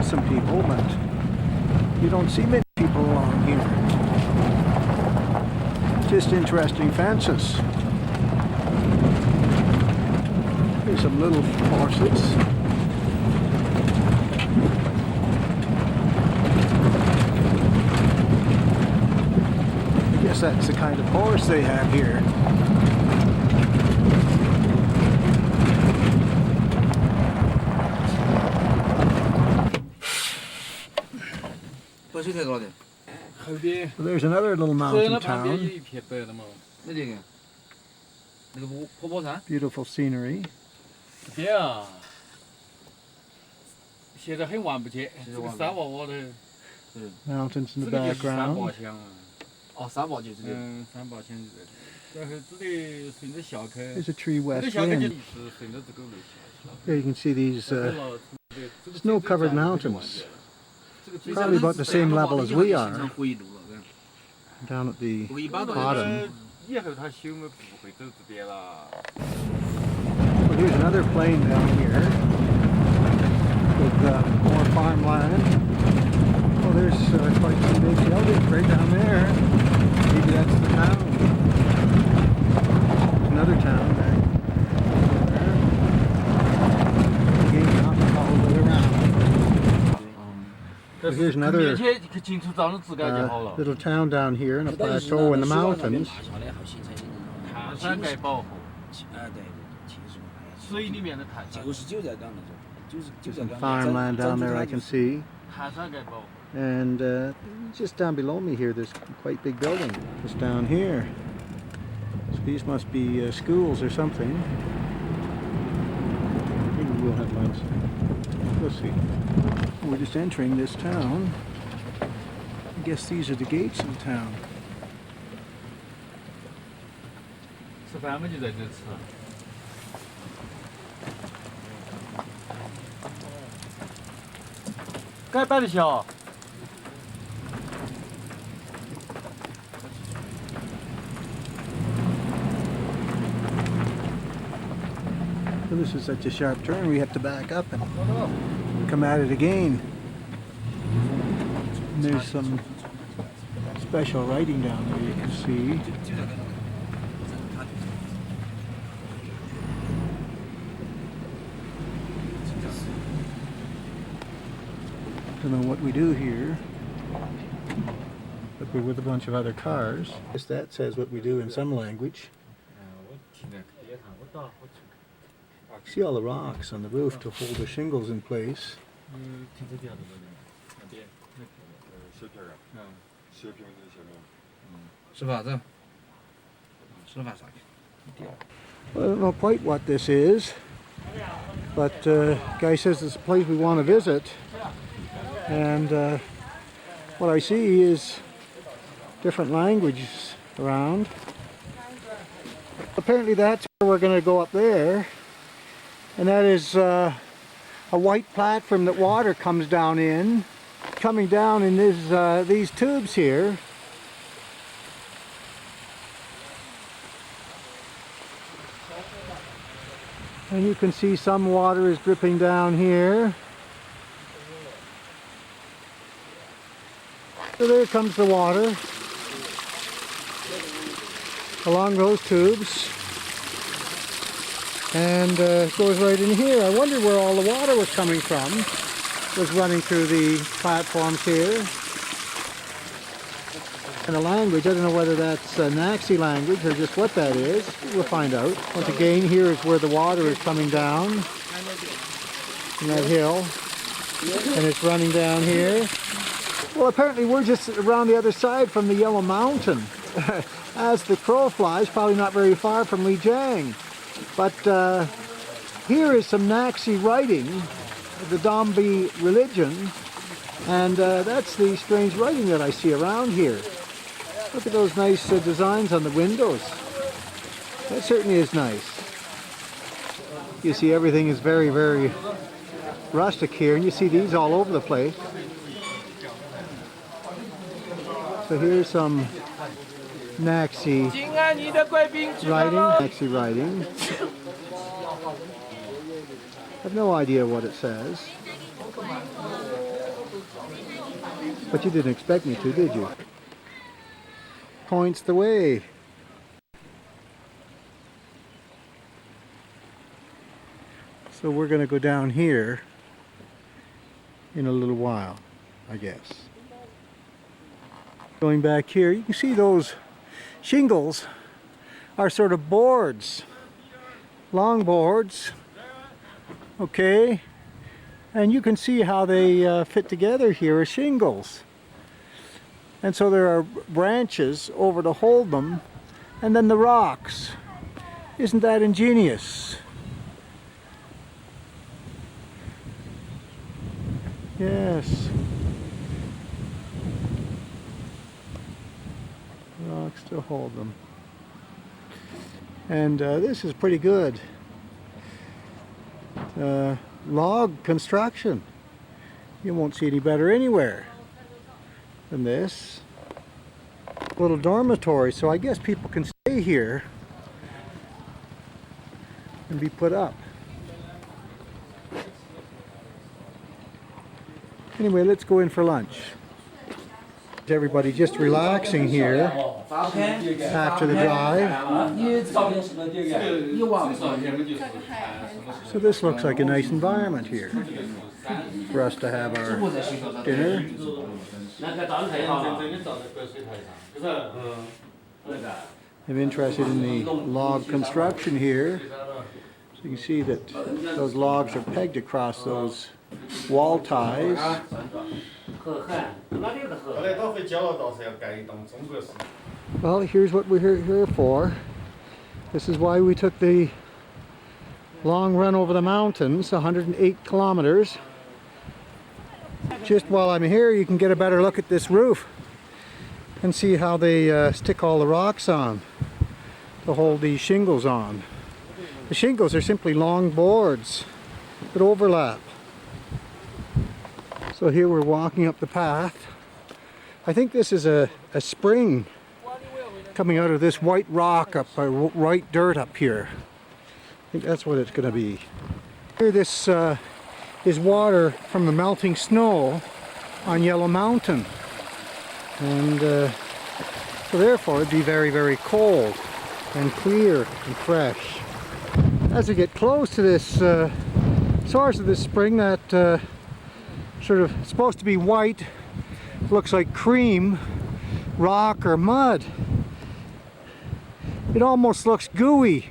Some people, but you don't see many people along here. Just interesting fences. Here's some little horses. suppose that's the kind of horse they have here. Baishui Tai多少钱？ 后边 So there's another little 这那 mountain 旁边有 town. 一片白的嘛。那个，那个婆婆山。 Beautiful scenery. 这边啊，现在很望不见，这个山窝窝头， Mountains in 这 the 个就是山 background. 坝乡啊。哦，山坝就是这个。山坝乡就在这。然后只得顺着下去， There's a tree 这 west 下去就 wind. 是顺着这个路下去 Here you can see these 了。 snow-covered mountains, probably about the same level as we are, 回路了， down at the 不过一般都 bottom. 以后他修嘛不会走这边了。 Well, here's another plain down here with more farmland. Oh, there's quite some big buildings right down there. Maybe that's the town. There's another town back there. Again, mountains all the way around. So here's another little town down here in a plateau in the mountains. 碳酸钙保护，对，其实水里面的碳酸。就在干那种，就在 Some 干。 farmland down there I can see. 碳酸钙保护。 And just down below me here, there's a quite big building. Just down here. So these must be schools or something. Maybe we'll have lunch. We'll see. We're just entering this town. I guess these are the gates of the town. 吃饭嘛就在这吃。该摆的小。 So this is such a sharp turn, we have to back up and come at it again. And there's some special writing down there you can see. Don't know what we do here, but we're with a bunch of other cars. I guess that says what we do in some language. See all the rocks on the roof to hold the shingles in place. 是吧？这，是吧？啥的？ Well, I don't know quite what this is, but guy says it's a place we want to visit, and what I see is different languages around. Apparently that's where we're going to go up there, and that is a white platform that water comes down in, coming down in these tubes here. And you can see some water is dripping down here. So there comes the water along those tubes, and goes right in here. I wondered where all the water was coming from. It was running through the platforms here. And the language, I don't know whether that's Naxi language or just what that is. We'll find out. Once again, here is where the water is coming down from that hill, and it's running down here. Well, apparently we're just around the other side from the Yellow Mountain. As the crow flies, probably not very far from Lijiang. But here is some Naxi writing, the Dongba religion, and that's the strange writing that I see around here. Look at those nice designs on the windows. That certainly is nice. You see everything is very, very rustic here, and you see these all over the place. So here's some Naxi writing. I have no idea what it says. But you didn't expect me to, did you? Points the way. So we're going to go down here in a little while, I guess. Going back here, you can see those shingles are sort of boards, long boards, okay, and you can see how they fit together here as shingles. And so there are branches over to hold them, and then the rocks. Isn't that ingenious? Yes. Rocks to hold them. And this is pretty good. Log construction. You won't see any better anywhere than this. Little dormitory, so I guess people can stay here and be put up. Anyway, let's go in for lunch. Everybody just relaxing here after the drive. So this looks like a nice environment here for us to have our dinner. I'm interested in the log construction here. So you can see that those logs are pegged across those wall ties. Well, here's what we're here for. This is why we took the long run over the mountains, 108 kilometers. Just while I'm here, you can get a better look at this roof and see how they stick all the rocks on to hold these shingles on. The shingles are simply long boards that overlap. So here we're walking up the path. I think this is a spring coming out of this white rock up, white dirt up here. I think that's what it's going to be. Here this is water from the melting snow on Yellow Mountain. And so therefore it'd be very, very cold and clear and fresh. As we get close to this source of this spring, that sort of supposed to be white, looks like cream, rock or mud. It almost looks gooey.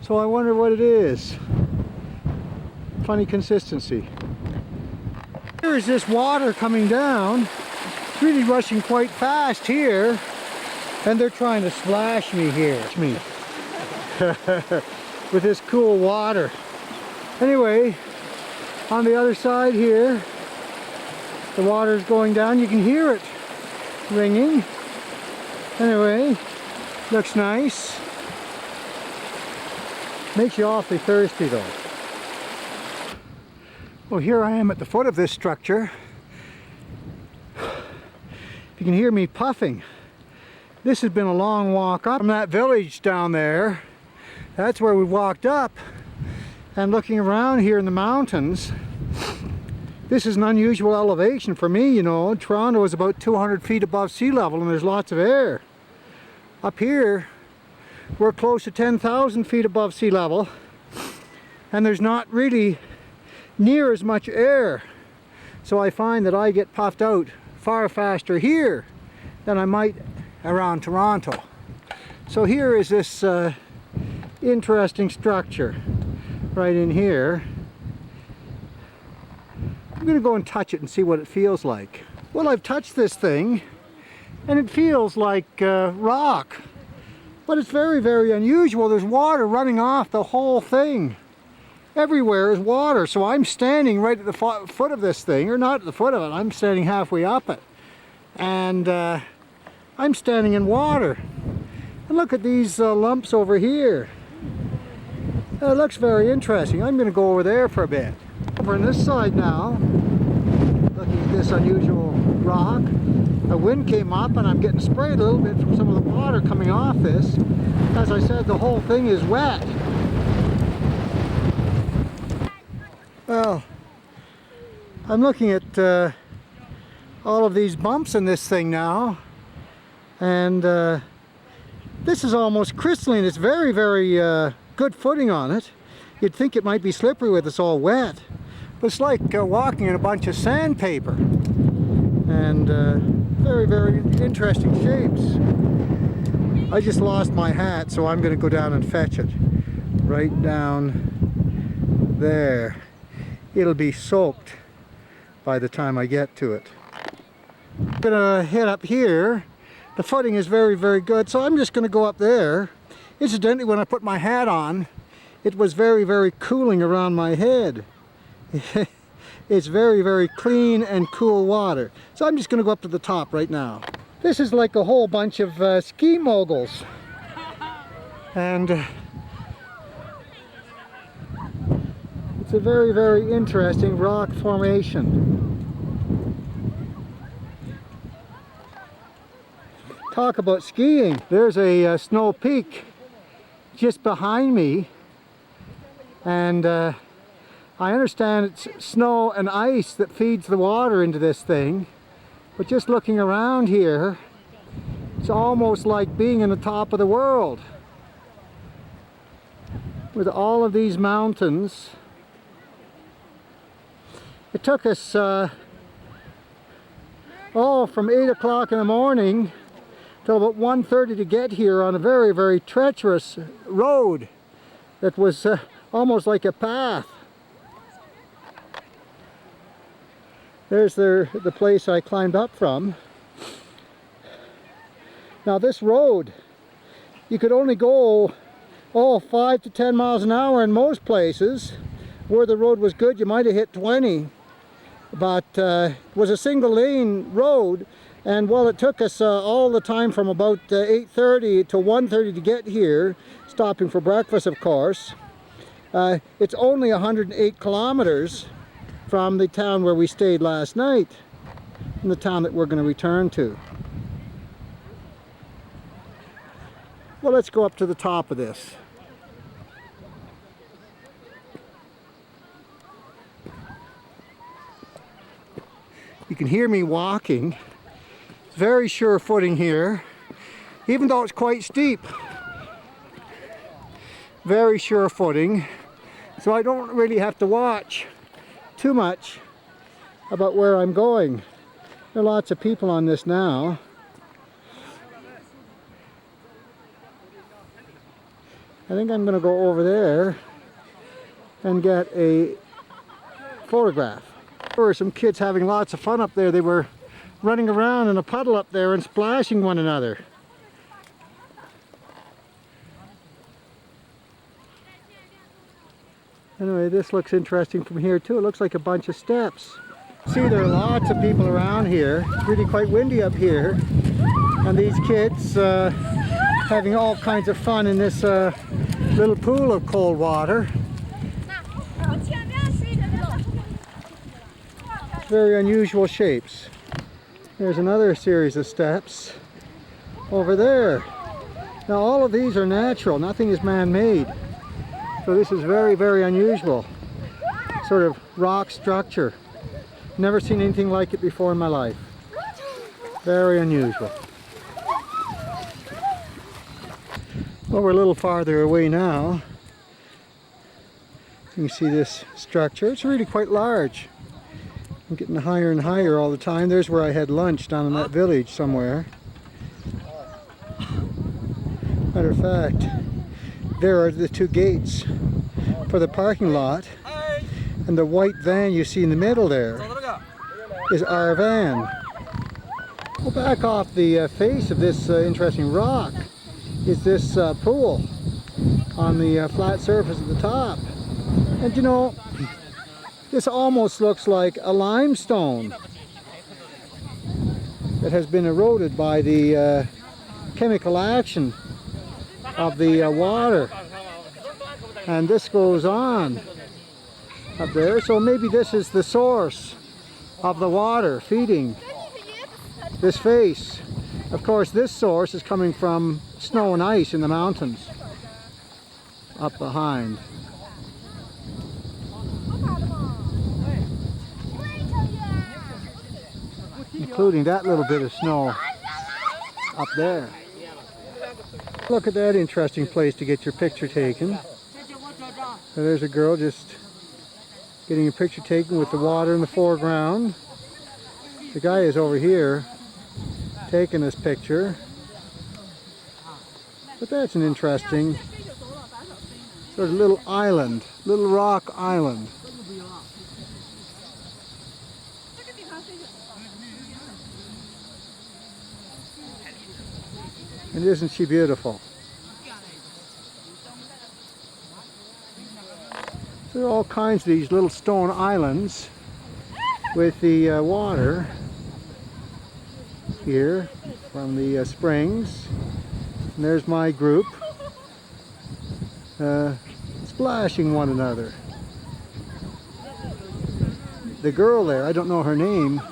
So I wonder what it is. Funny consistency. Here is this water coming down. It's really rushing quite fast here. And they're trying to splash me here. With this cool water. Anyway, on the other side here, the water is going down. You can hear it ringing. Anyway, looks nice. Makes you awfully thirsty though. Well, here I am at the foot of this structure. You can hear me puffing. This has been a long walk up from that village down there. That's where we walked up. And looking around here in the mountains, this is an unusual elevation for me, you know. Toronto is about 200 feet above sea level and there's lots of air. Up here, we're close to 10,000 feet above sea level and there's not really near as much air. So I find that I get puffed out far faster here than I might around Toronto. So here is this interesting structure right in here. I'm going to go and touch it and see what it feels like. Well, I've touched this thing and it feels like rock, but it's very, very unusual. There's water running off the whole thing. Everywhere is water, so I'm standing right at the foot of this thing, or not at the foot of it, I'm standing halfway up it. And I'm standing in water. And look at these lumps over here. It looks very interesting. I'm going to go over there for a bit. Over on this side now, looking at this unusual rock, the wind came up and I'm getting sprayed a little bit from some of the water coming off this. As I said, the whole thing is wet. Well, I'm looking at all of these bumps in this thing now, and this is almost crystalline. It's very, very good footing on it. You'd think it might be slippery with it's all wet, but it's like walking in a bunch of sandpaper, and very, very interesting shapes. I just lost my hat, so I'm going to go down and fetch it. Right down there. It'll be soaked by the time I get to it. I'm going to head up here. The footing is very, very good, so I'm just going to go up there. Incidentally, when I put my hat on, it was very, very cooling around my head. It's very, very clean and cool water. So I'm just going to go up to the top right now. This is like a whole bunch of ski moguls. And it's a very, very interesting rock formation. Talk about skiing. There's a snow peak just behind me. And I understand it's snow and ice that feeds the water into this thing. But just looking around here, it's almost like being in the top of the world. With all of these mountains. It took us, from 8 o'clock in the morning till about 1:30 to get here on a very, very treacherous road that was almost like a path. There's the place I climbed up from. Now this road, you could only go 5 to 10 miles an hour in most places. Where the road was good, you might have hit 20. But it was a single lane road, and while it took us all the time from about 8:30 to 1:30 to get here, stopping for breakfast of course, it's only 108 kilometers from the town where we stayed last night, and the town that we're going to return to. Well, let's go up to the top of this. You can hear me walking. Very sure footing here, even though it's quite steep. Very sure footing, so I don't really have to watch too much about where I'm going. There are lots of people on this now. I think I'm going to go over there and get a photograph. There were some kids having lots of fun up there. They were running around in a puddle up there and splashing one another. Anyway, this looks interesting from here too. It looks like a bunch of steps. See, there are lots of people around here. It's really quite windy up here. And these kids having all kinds of fun in this little pool of cold water. Very unusual shapes. There's another series of steps over there. Now all of these are natural. Nothing is man-made. So this is very, very unusual. Sort of rock structure. Never seen anything like it before in my life. Very unusual. Well, we're a little farther away now. You can see this structure. It's really quite large. I'm getting higher and higher all the time. There's where I had lunch down in that village somewhere. Matter of fact, there are the two gates for the parking lot, and the white van you see in the middle there is our van. Well, back off the face of this interesting rock is this pool on the flat surface at the top. And you know, this almost looks like a limestone that has been eroded by the chemical action of the water. And this goes on up there, so maybe this is the source of the water feeding this face. Of course, this source is coming from snow and ice in the mountains up behind. Including that little bit of snow up there. Look at that interesting place to get your picture taken. So there's a girl just getting a picture taken with the water in the foreground. The guy is over here taking this picture. But that's an interesting sort of little island, little rock island. And isn't she beautiful? So there are all kinds of these little stone islands with the water here from the springs. And there's my group splashing one another. The girl there, I don't know her name,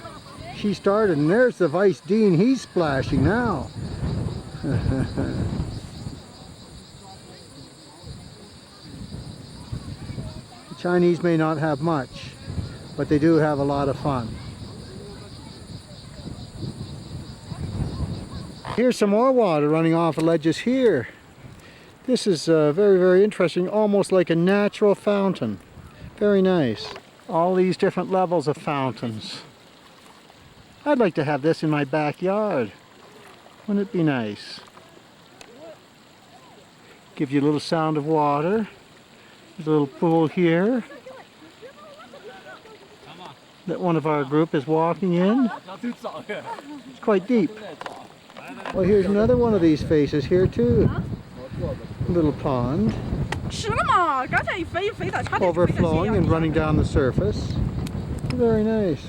she started, and there's the Vice Dean, he's splashing now. The Chinese may not have much, but they do have a lot of fun. Here's some more water running off the ledges here. This is very, very interesting, almost like a natural fountain. Very nice. All these different levels of fountains. I'd like to have this in my backyard. Wouldn't it be nice? Give you a little sound of water. There's a little pool here that one of our group is walking in. It's quite deep. Well, here's another one of these faces here too. A little pond. Overflowing and running down the surface. Very nice.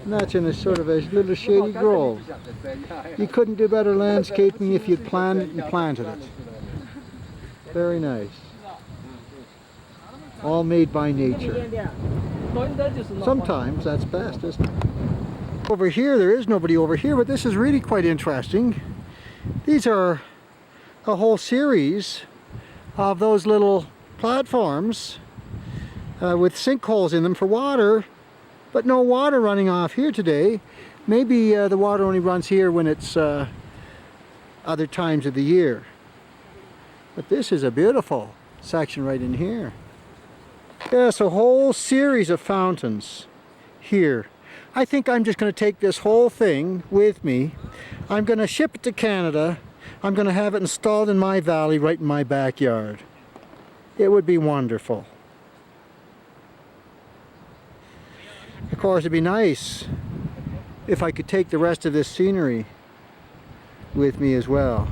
And that's in a sort of a little shady grove. You couldn't do better landscaping if you'd planned it and planted it. Very nice. All made by nature. Sometimes that's best, isn't it? Over here, there is nobody over here, but this is really quite interesting. These are a whole series of those little platforms with sinkholes in them for water, but no water running off here today. Maybe the water only runs here when it's other times of the year. But this is a beautiful section right in here. Yes, a whole series of fountains here. I think I'm just going to take this whole thing with me. I'm going to ship it to Canada. I'm going to have it installed in my valley right in my backyard. It would be wonderful. Of course, it'd be nice if I could take the rest of this scenery with me as well.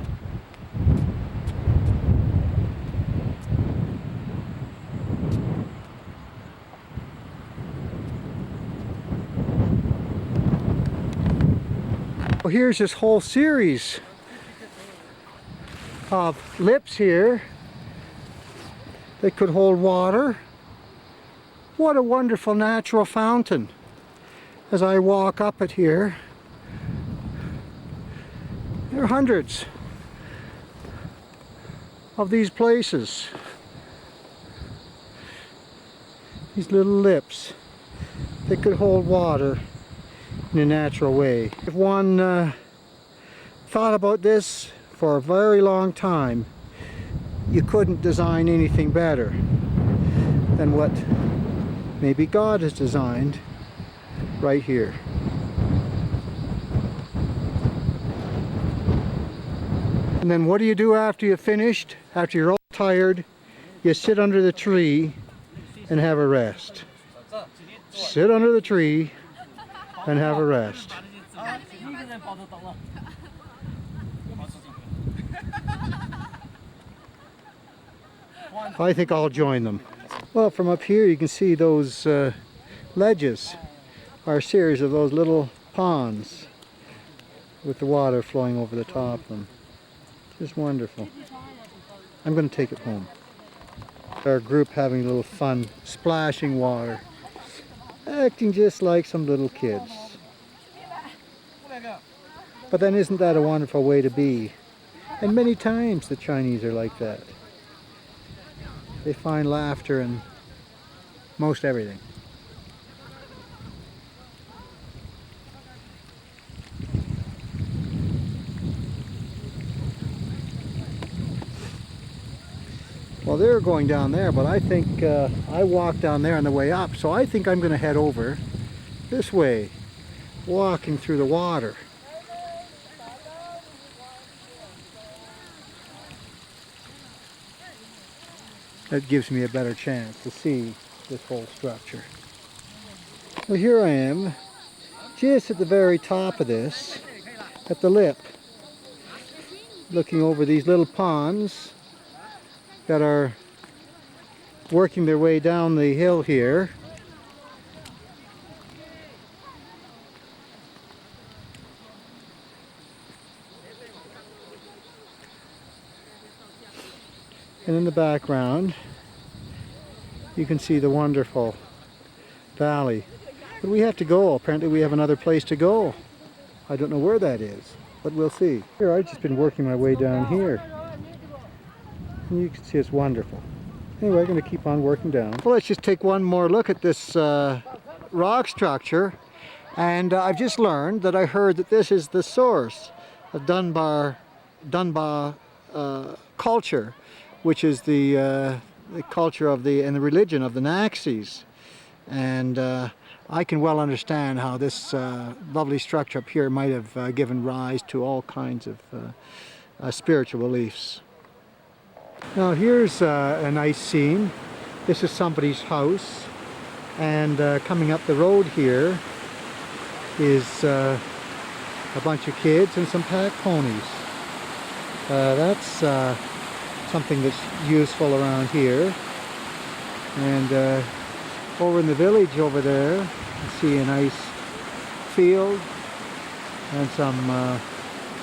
Well, here's this whole series of lips here that could hold water. What a wonderful natural fountain. As I walk up it here, there are hundreds of these places. These little lips that could hold water in a natural way. If one thought about this for a very long time, you couldn't design anything better than what maybe God has designed right here. And then what do you do after you've finished? After you're all tired, you sit under the tree and have a rest. Sit under the tree and have a rest. I think I'll join them. Well, from up here you can see those ledges are a series of those little ponds with the water flowing over the top of them. Just wonderful. I'm going to take it home. Our group having a little fun splashing water, acting just like some little kids. But then isn't that a wonderful way to be? And many times the Chinese are like that. They find laughter in most everything. Well, they're going down there, but I think I walked down there on the way up, so I think I'm going to head over this way, walking through the water. That gives me a better chance to see this whole structure. Well, here I am, just at the very top of this, at the lip, looking over these little ponds that are working their way down the hill here. And in the background, you can see the wonderful valley. But we have to go. Apparently we have another place to go. I don't know where that is, but we'll see. Here, I've just been working my way down here. And you can see it's wonderful. Anyway, I'm going to keep on working down. Well, let's just take one more look at this rock structure. And I've just learned that I heard that this is the source of Dongba culture, which is the culture of and the religion of the Naxis. And I can well understand how this lovely structure up here might have given rise to all kinds of spiritual beliefs. Now here's a nice scene. This is somebody's house, and coming up the road here is a bunch of kids and some pack ponies. That's something that's useful around here. And over in the village over there, you see a nice field and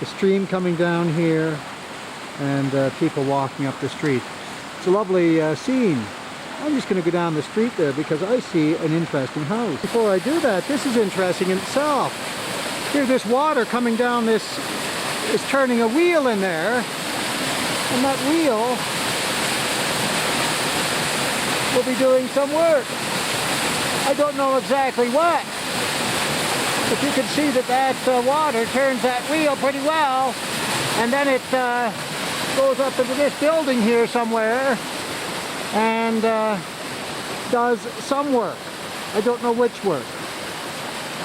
the stream coming down here, and people walking up the street. It's a lovely scene. I'm just going to go down the street there because I see an interesting house. Before I do that, this is interesting in itself. Here's this water coming down this, is turning a wheel in there, and that wheel will be doing some work. I don't know exactly what, but you can see that water turns that wheel pretty well, and then it goes up into this building here somewhere and does some work. I don't know which work.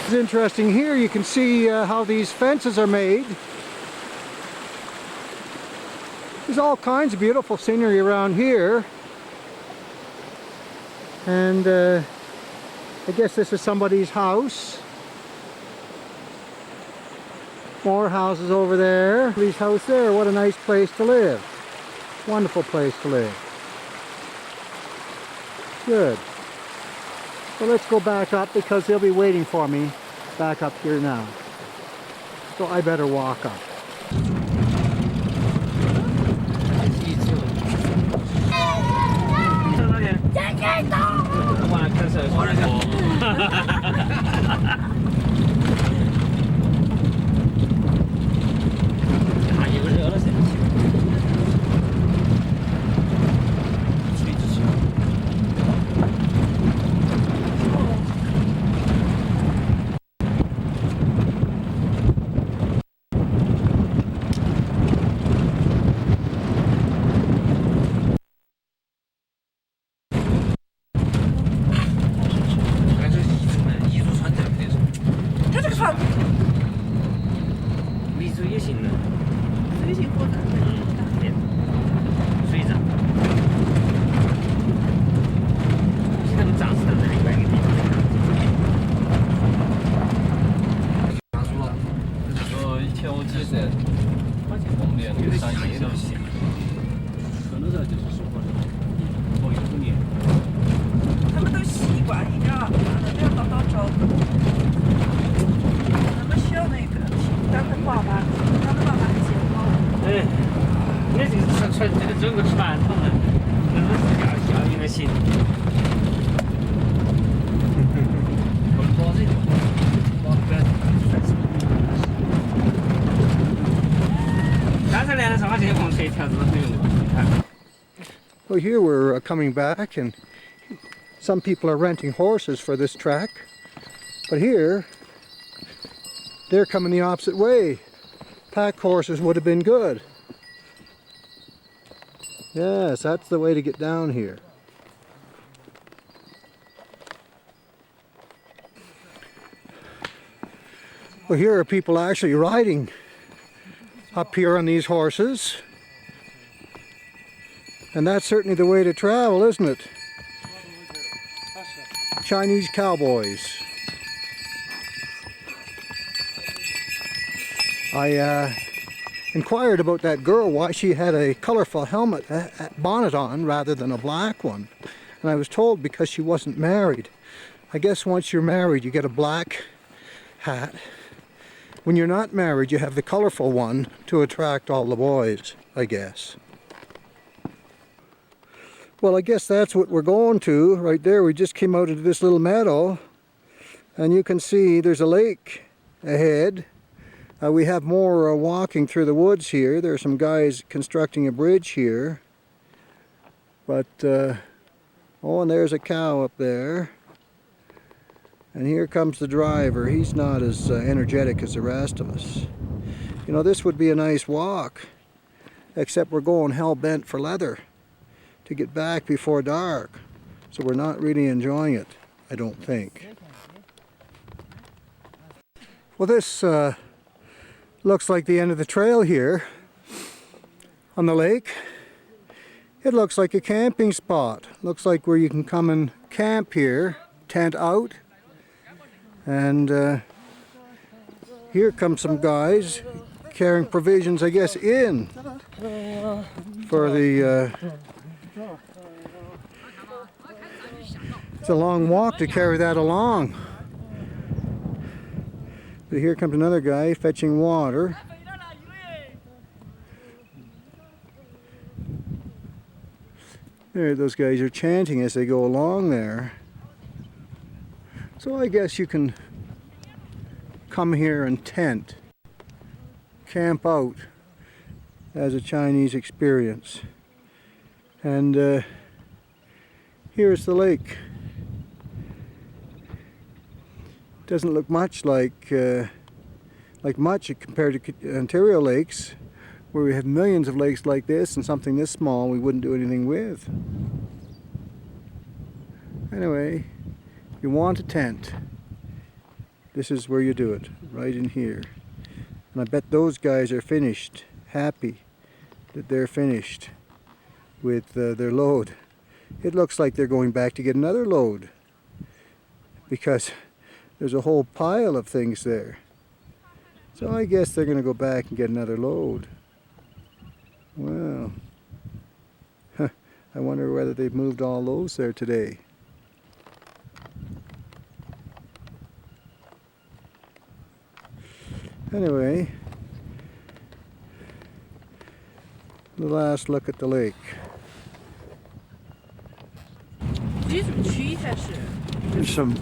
It's interesting here. You can see how these fences are made. There's all kinds of beautiful scenery around here, and I guess this is somebody's house. More houses over there. Somebody's house there. What a nice place to live. Wonderful place to live. Good. Well, let's go back up because they'll be waiting for me back up here now. So I better walk up. Well, here we're coming back, and some people are renting horses for this track, but here they're coming the opposite way. Pack horses would have been good. Yes, that's the way to get down here. Well, here are people actually riding up here on these horses. And that's certainly the way to travel, isn't it? Chinese cowboys. I inquired about that girl, why she had a colorful helmet, bonnet on rather than a black one. And I was told because she wasn't married. I guess once you're married you get a black hat. When you're not married you have the colorful one to attract all the boys, I guess. Well, I guess that's what we're going to. Right there, we just came out into this little meadow. And you can see there's a lake ahead. We have more walking through the woods here. There are some guys constructing a bridge here. But, oh, and there's a cow up there. And here comes the driver. He's not as energetic as the rest of us. You know, this would be a nice walk. Except we're going hell-bent for leather to get back before dark. So we're not really enjoying it, I don't think. Well, this looks like the end of the trail here on the lake. It looks like a camping spot. Looks like where you can come and camp here, tent out. And here come some guys carrying provisions, I guess, in for the... it's a long walk to carry that along. But here comes another guy fetching water. There, those guys are chanting as they go along there. So I guess you can come here and tent, camp out as a Chinese experience. And here's the lake. Doesn't look much like much compared to Ontario lakes, where we have millions of lakes like this, and something this small we wouldn't do anything with. Anyway, you want a tent, this is where you do it, right in here. And I bet those guys are finished, happy that they're finished with their load. It looks like they're going back to get another load, because there's a whole pile of things there. So I guess they're going to go back and get another load. Well, I wonder whether they've moved all those there today. Anyway, the last look at the lake. There's some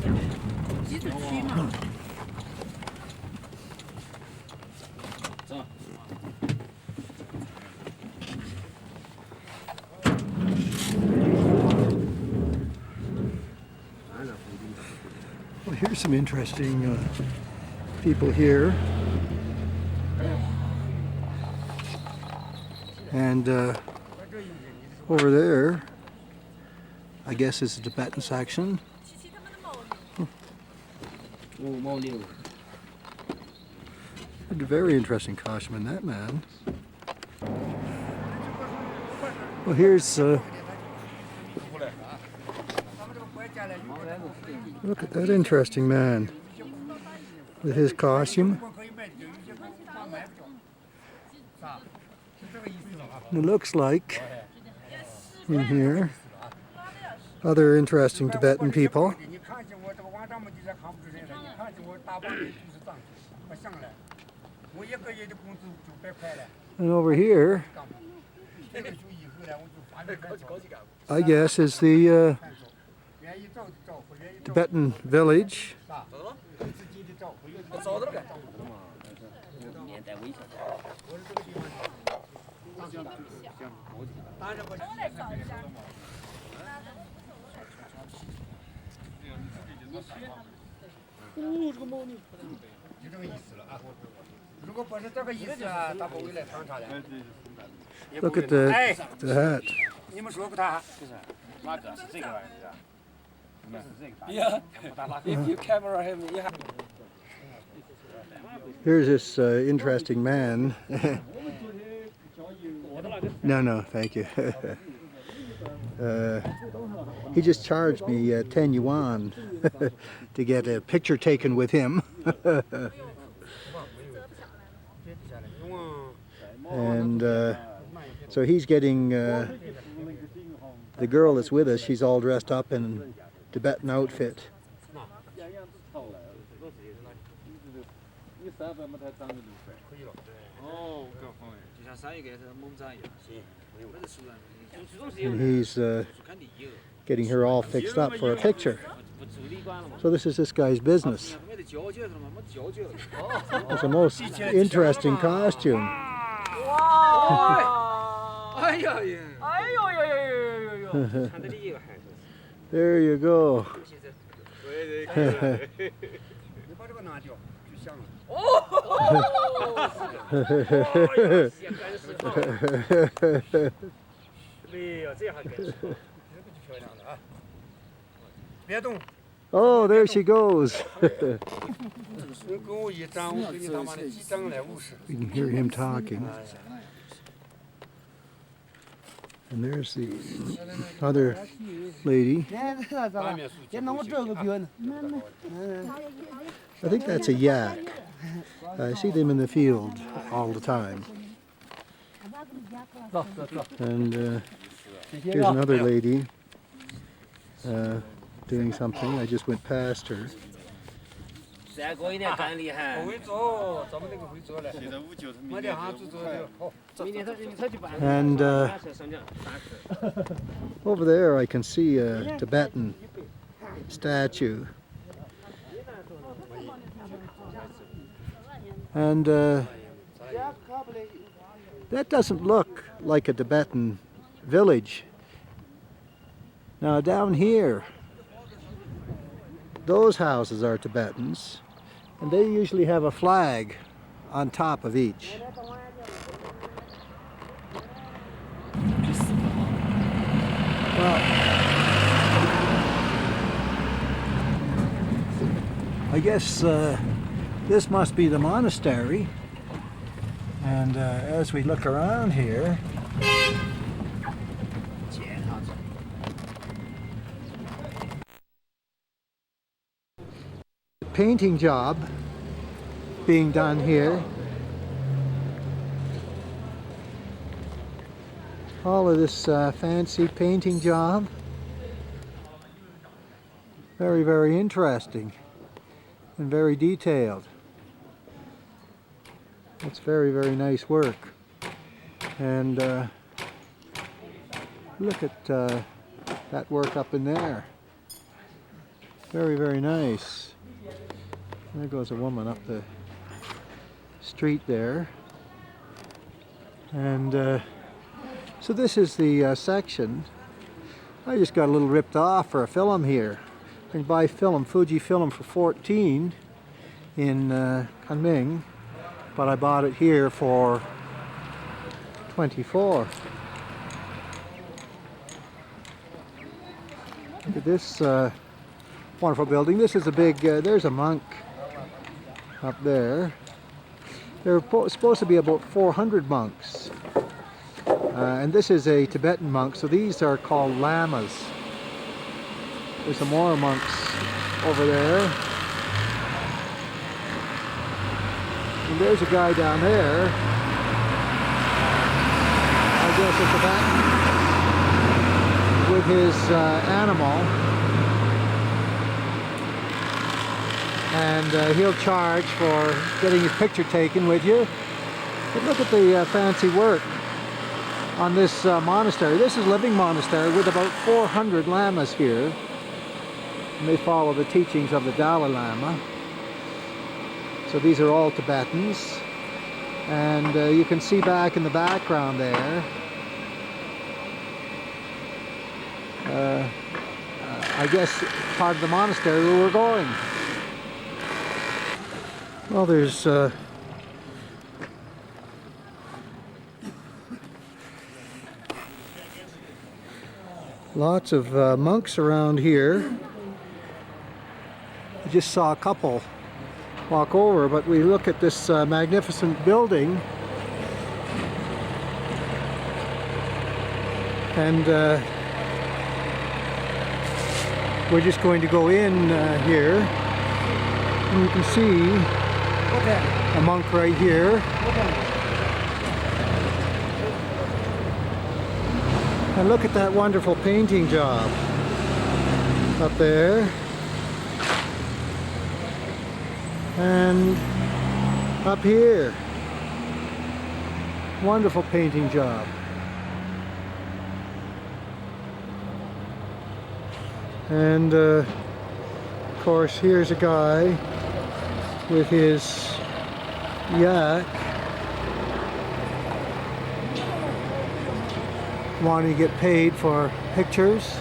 well, here's some interesting people here. And over there, I guess is the Tibetan section. A very interesting costume in that man. Well, here's look at that interesting man with his costume. It looks like in here other interesting Tibetan people. And over here, I guess, is the Tibetan village. Look at the hat. Yeah, if you camera him, yeah. Here's this interesting man. No, thank you. He just charged me 10 yuan to get a picture taken with him. And so he's getting, the girl that's with us, she's all dressed up in Tibetan outfit. And he's getting her all fixed up for a picture. So this is this guy's business. It's a most interesting costume. There you go. Oh, there she goes. You can hear him talking. And there's the other lady. I think that's a yak. I see them in the field all the time. And here's another lady doing something. I just went past her. And over there I can see a Tibetan statue. And that doesn't look like a Tibetan village. Now down here, those houses are Tibetans, and they usually have a flag on top of each. Well, I guess this must be the monastery, and as we look around here, painting job being done here. All of this fancy painting job. Very, very interesting and very detailed. It's very, very nice work. And look at that work up in there. Very, very nice. There goes a woman up the street there. And so this is the section. I just got a little ripped off for a film here. I can buy film, Fuji film for 14 in Kunming, but I bought it here for 24. Look at this wonderful building. This is a big, there's a monk up there. There are supposed to be about 400 monks. And this is a Tibetan monk, so these are called lamas. There's some more monks over there. And there's a guy down there. I guess a Tibetan with his animal. And he'll charge for getting his picture taken with you. But look at the fancy work on this monastery. This is Living Monastery with about 400 lamas here. And they follow the teachings of the Dalai Lama. So these are all Tibetans. And you can see back in the background there, I guess part of the monastery where we're going. Well, there's lots of monks around here. I just saw a couple walk over, but we look at this magnificent building, and we're just going to go in here, and you can see a monk right here. And look at that wonderful painting job up there. And up here. Wonderful painting job. And of course, here's a guy with his yak wanting to get paid for pictures.